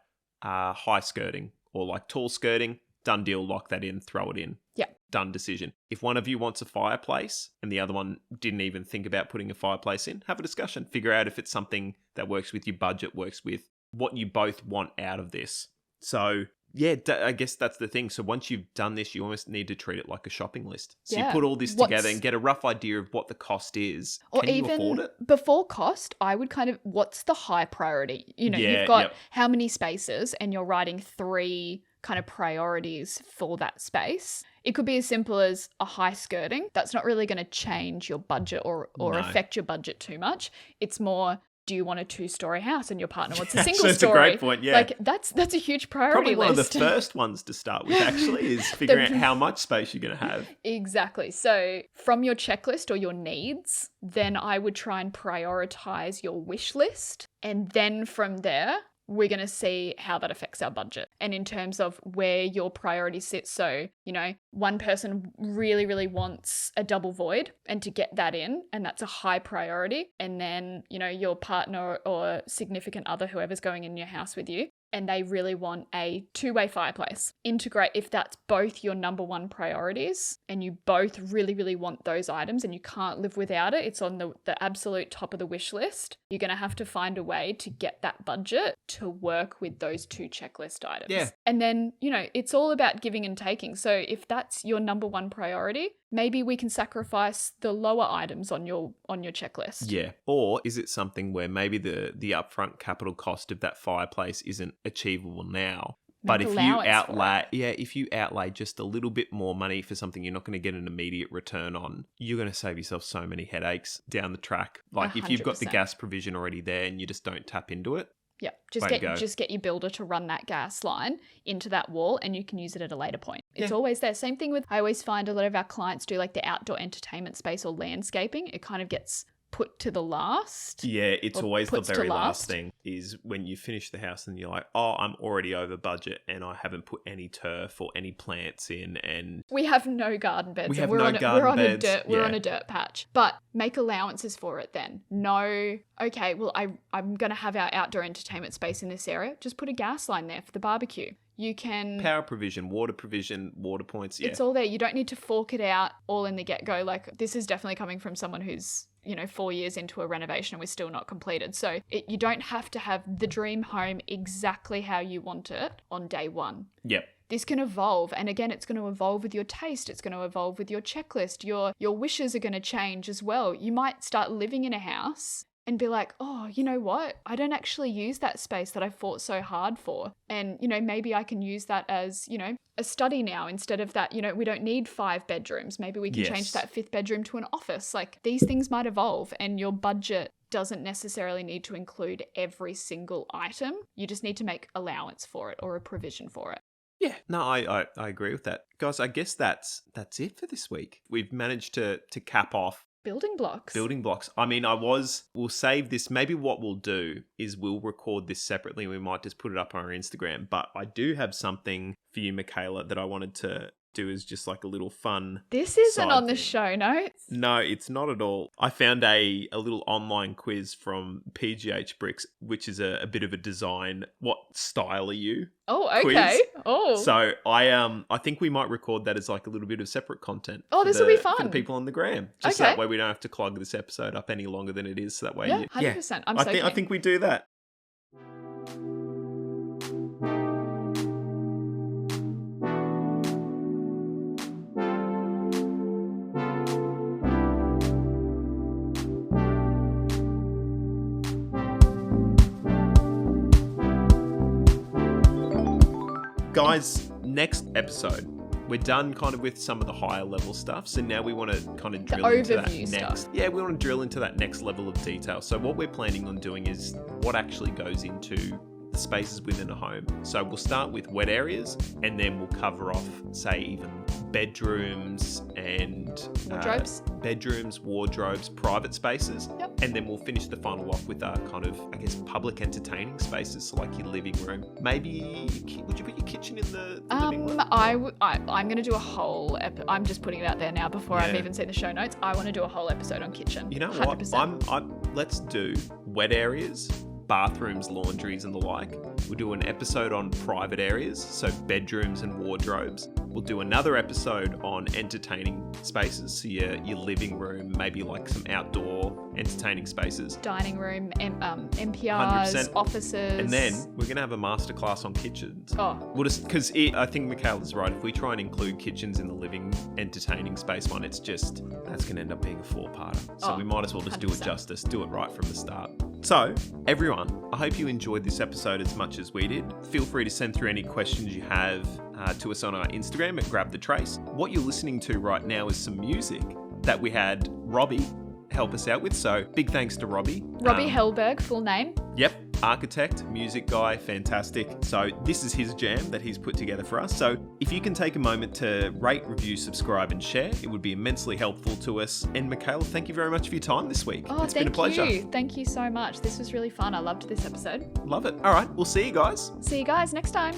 high skirting or like tall skirting, done deal, lock that in, throw it in. Yeah. Done decision. If one of you wants a fireplace and the other one didn't even think about putting a fireplace in, have a discussion. Figure out if it's something that works with your budget, works with what you both want out of this. So yeah, I guess that's the thing. So once you've done this, you almost need to treat it like a shopping list. So you put all this together and get a rough idea of what the cost is. Or Can even you afford it? Before cost, I would what's the high priority? You've got how many spaces and you're writing 3 kind of priorities for that space. It could be as simple as a high skirting. That's not really going to change your budget or affect your budget too much. It's more, do you want a 2-story house and your partner wants a single So that's story? a great point, yeah. Like that's a huge priority Probably one list. of the first ones to start with, actually, is figuring out how much space you're going to have. Exactly. So from your checklist or your needs, then I would try and prioritize your wish list. And then from there, we're going to see how that affects our budget. And in terms of where your priority sits. So, one person really, really wants a double void and to get that in, and that's a high priority. And then, your partner or significant other, whoever's going in your house with you, and they really want a 2-way fireplace. Integrate, if that's both your number 1 priorities and you both really, really want those items and you can't live without it, it's on the absolute top of the wish list, you're going to have to find a way to get that budget to work with those 2 checklist items. Yeah. And then, it's all about giving and taking. So if that's your number 1 priority, maybe we can sacrifice the lower items on your checklist. Yeah. Or is it something where maybe the upfront capital cost of that fireplace isn't achievable now? But if you outlay just a little bit more money for something you're not going to get an immediate return on, you're going to save yourself so many headaches down the track. Like 100%. If you've got the gas provision already there and you just don't tap into it. Yeah, just get your builder to run that gas line into that wall and you can use it at a later point. It's always there. Same thing with, I always find a lot of our clients do like the outdoor entertainment space or landscaping. It kind of gets put to the last. Yeah, it's always the very last thing is when you finish the house and you're like, oh, I'm already over budget and I haven't put any turf or any plants in, and we have no garden beds. We're on a dirt patch. But make allowances for it then. No, okay, well I'm gonna have our outdoor entertainment space in this area. Just put a gas line there for the barbecue. You can... Power provision, water points, yeah. It's all there. You don't need to fork it out all in the get-go. Like, this is definitely coming from someone who's, 4 years into a renovation and we're still not completed. So you don't have to have the dream home exactly how you want it on day one. Yep. this can evolve. And again, it's going to evolve with your taste. It's going to evolve with your checklist. Your wishes are going to change as well. You might start living in a house and be like, oh, you know what? I don't actually use that space that I fought so hard for. And, maybe I can use that as, a study now instead of that, we don't need 5 bedrooms. Maybe we can change that 5th bedroom to an office. Like, these things might evolve, and your budget doesn't necessarily need to include every single item. You just need to make allowance for it or a provision for it. Yeah, no, I agree with that. Guys, I guess that's it for this week. We've managed to cap off Building blocks. I mean, we'll save this. Maybe what we'll do is we'll record this separately. We might just put it up on our Instagram. But I do have something for you, Mikaela, that I wanted to do as just like a little fun. This isn't on the show notes. No, it's not at all. I found a little online quiz from PGH Bricks, which is a bit of a design. What style are you? Oh, okay. Quiz. Oh. So I think we might record that as like a little bit of separate content. Oh, this will be fun for the people on the gram. Just so that way we don't have to clog this episode up any longer than it is. So that way, 100%. I think we do that. Guys, next episode, we're done kind of with some of the higher level stuff. So now we want to kind of drill into that next. Yeah, we want to drill into that next level of detail. So what we're planning on doing is what actually goes into the spaces within a home. So we'll start with wet areas, and then we'll cover off, say, even bedrooms and wardrobes, private spaces. Yep. And then we'll finish the final off with kind of, I guess, public entertaining spaces. So like your living room. Maybe, would you put your kitchen in the living room? I'm going to do a whole I'm just putting it out there now before I've even seen the show notes. I want to do a whole episode on kitchen. You know 100%. what? Let's do wet areas, bathrooms, laundries and the like. We'll do an episode on private areas, so bedrooms and wardrobes. We'll do another episode on entertaining spaces, so your living room, maybe like some outdoor entertaining spaces. Dining room, MPRs, 100%. offices. And then we're going to have a masterclass on kitchens. Oh. We'll just, because I think Mikaela's right. If we try and include kitchens in the living entertaining space one, that's going to end up being a 4-parter. So we might as well just 100%. Do it justice, do it right from the start. So, everyone, I hope you enjoyed this episode as much as we did. Feel free to send through any questions you have to us on our Instagram at Grab the Trace. What you're listening to right now is some music that we had Robbie help us out with. So, big thanks to Robbie. Robbie Hellberg, full name. Yep. Architect, music guy, fantastic. So this is his jam that he's put together for us. So if you can take a moment to rate, review, subscribe and share, it would be immensely helpful to us. And Mikaela, thank you very much for your time this week. Oh, it's been a pleasure. Thank you so much. This was really fun. I loved this episode. Love it. All right. We'll see you guys. See you guys next time.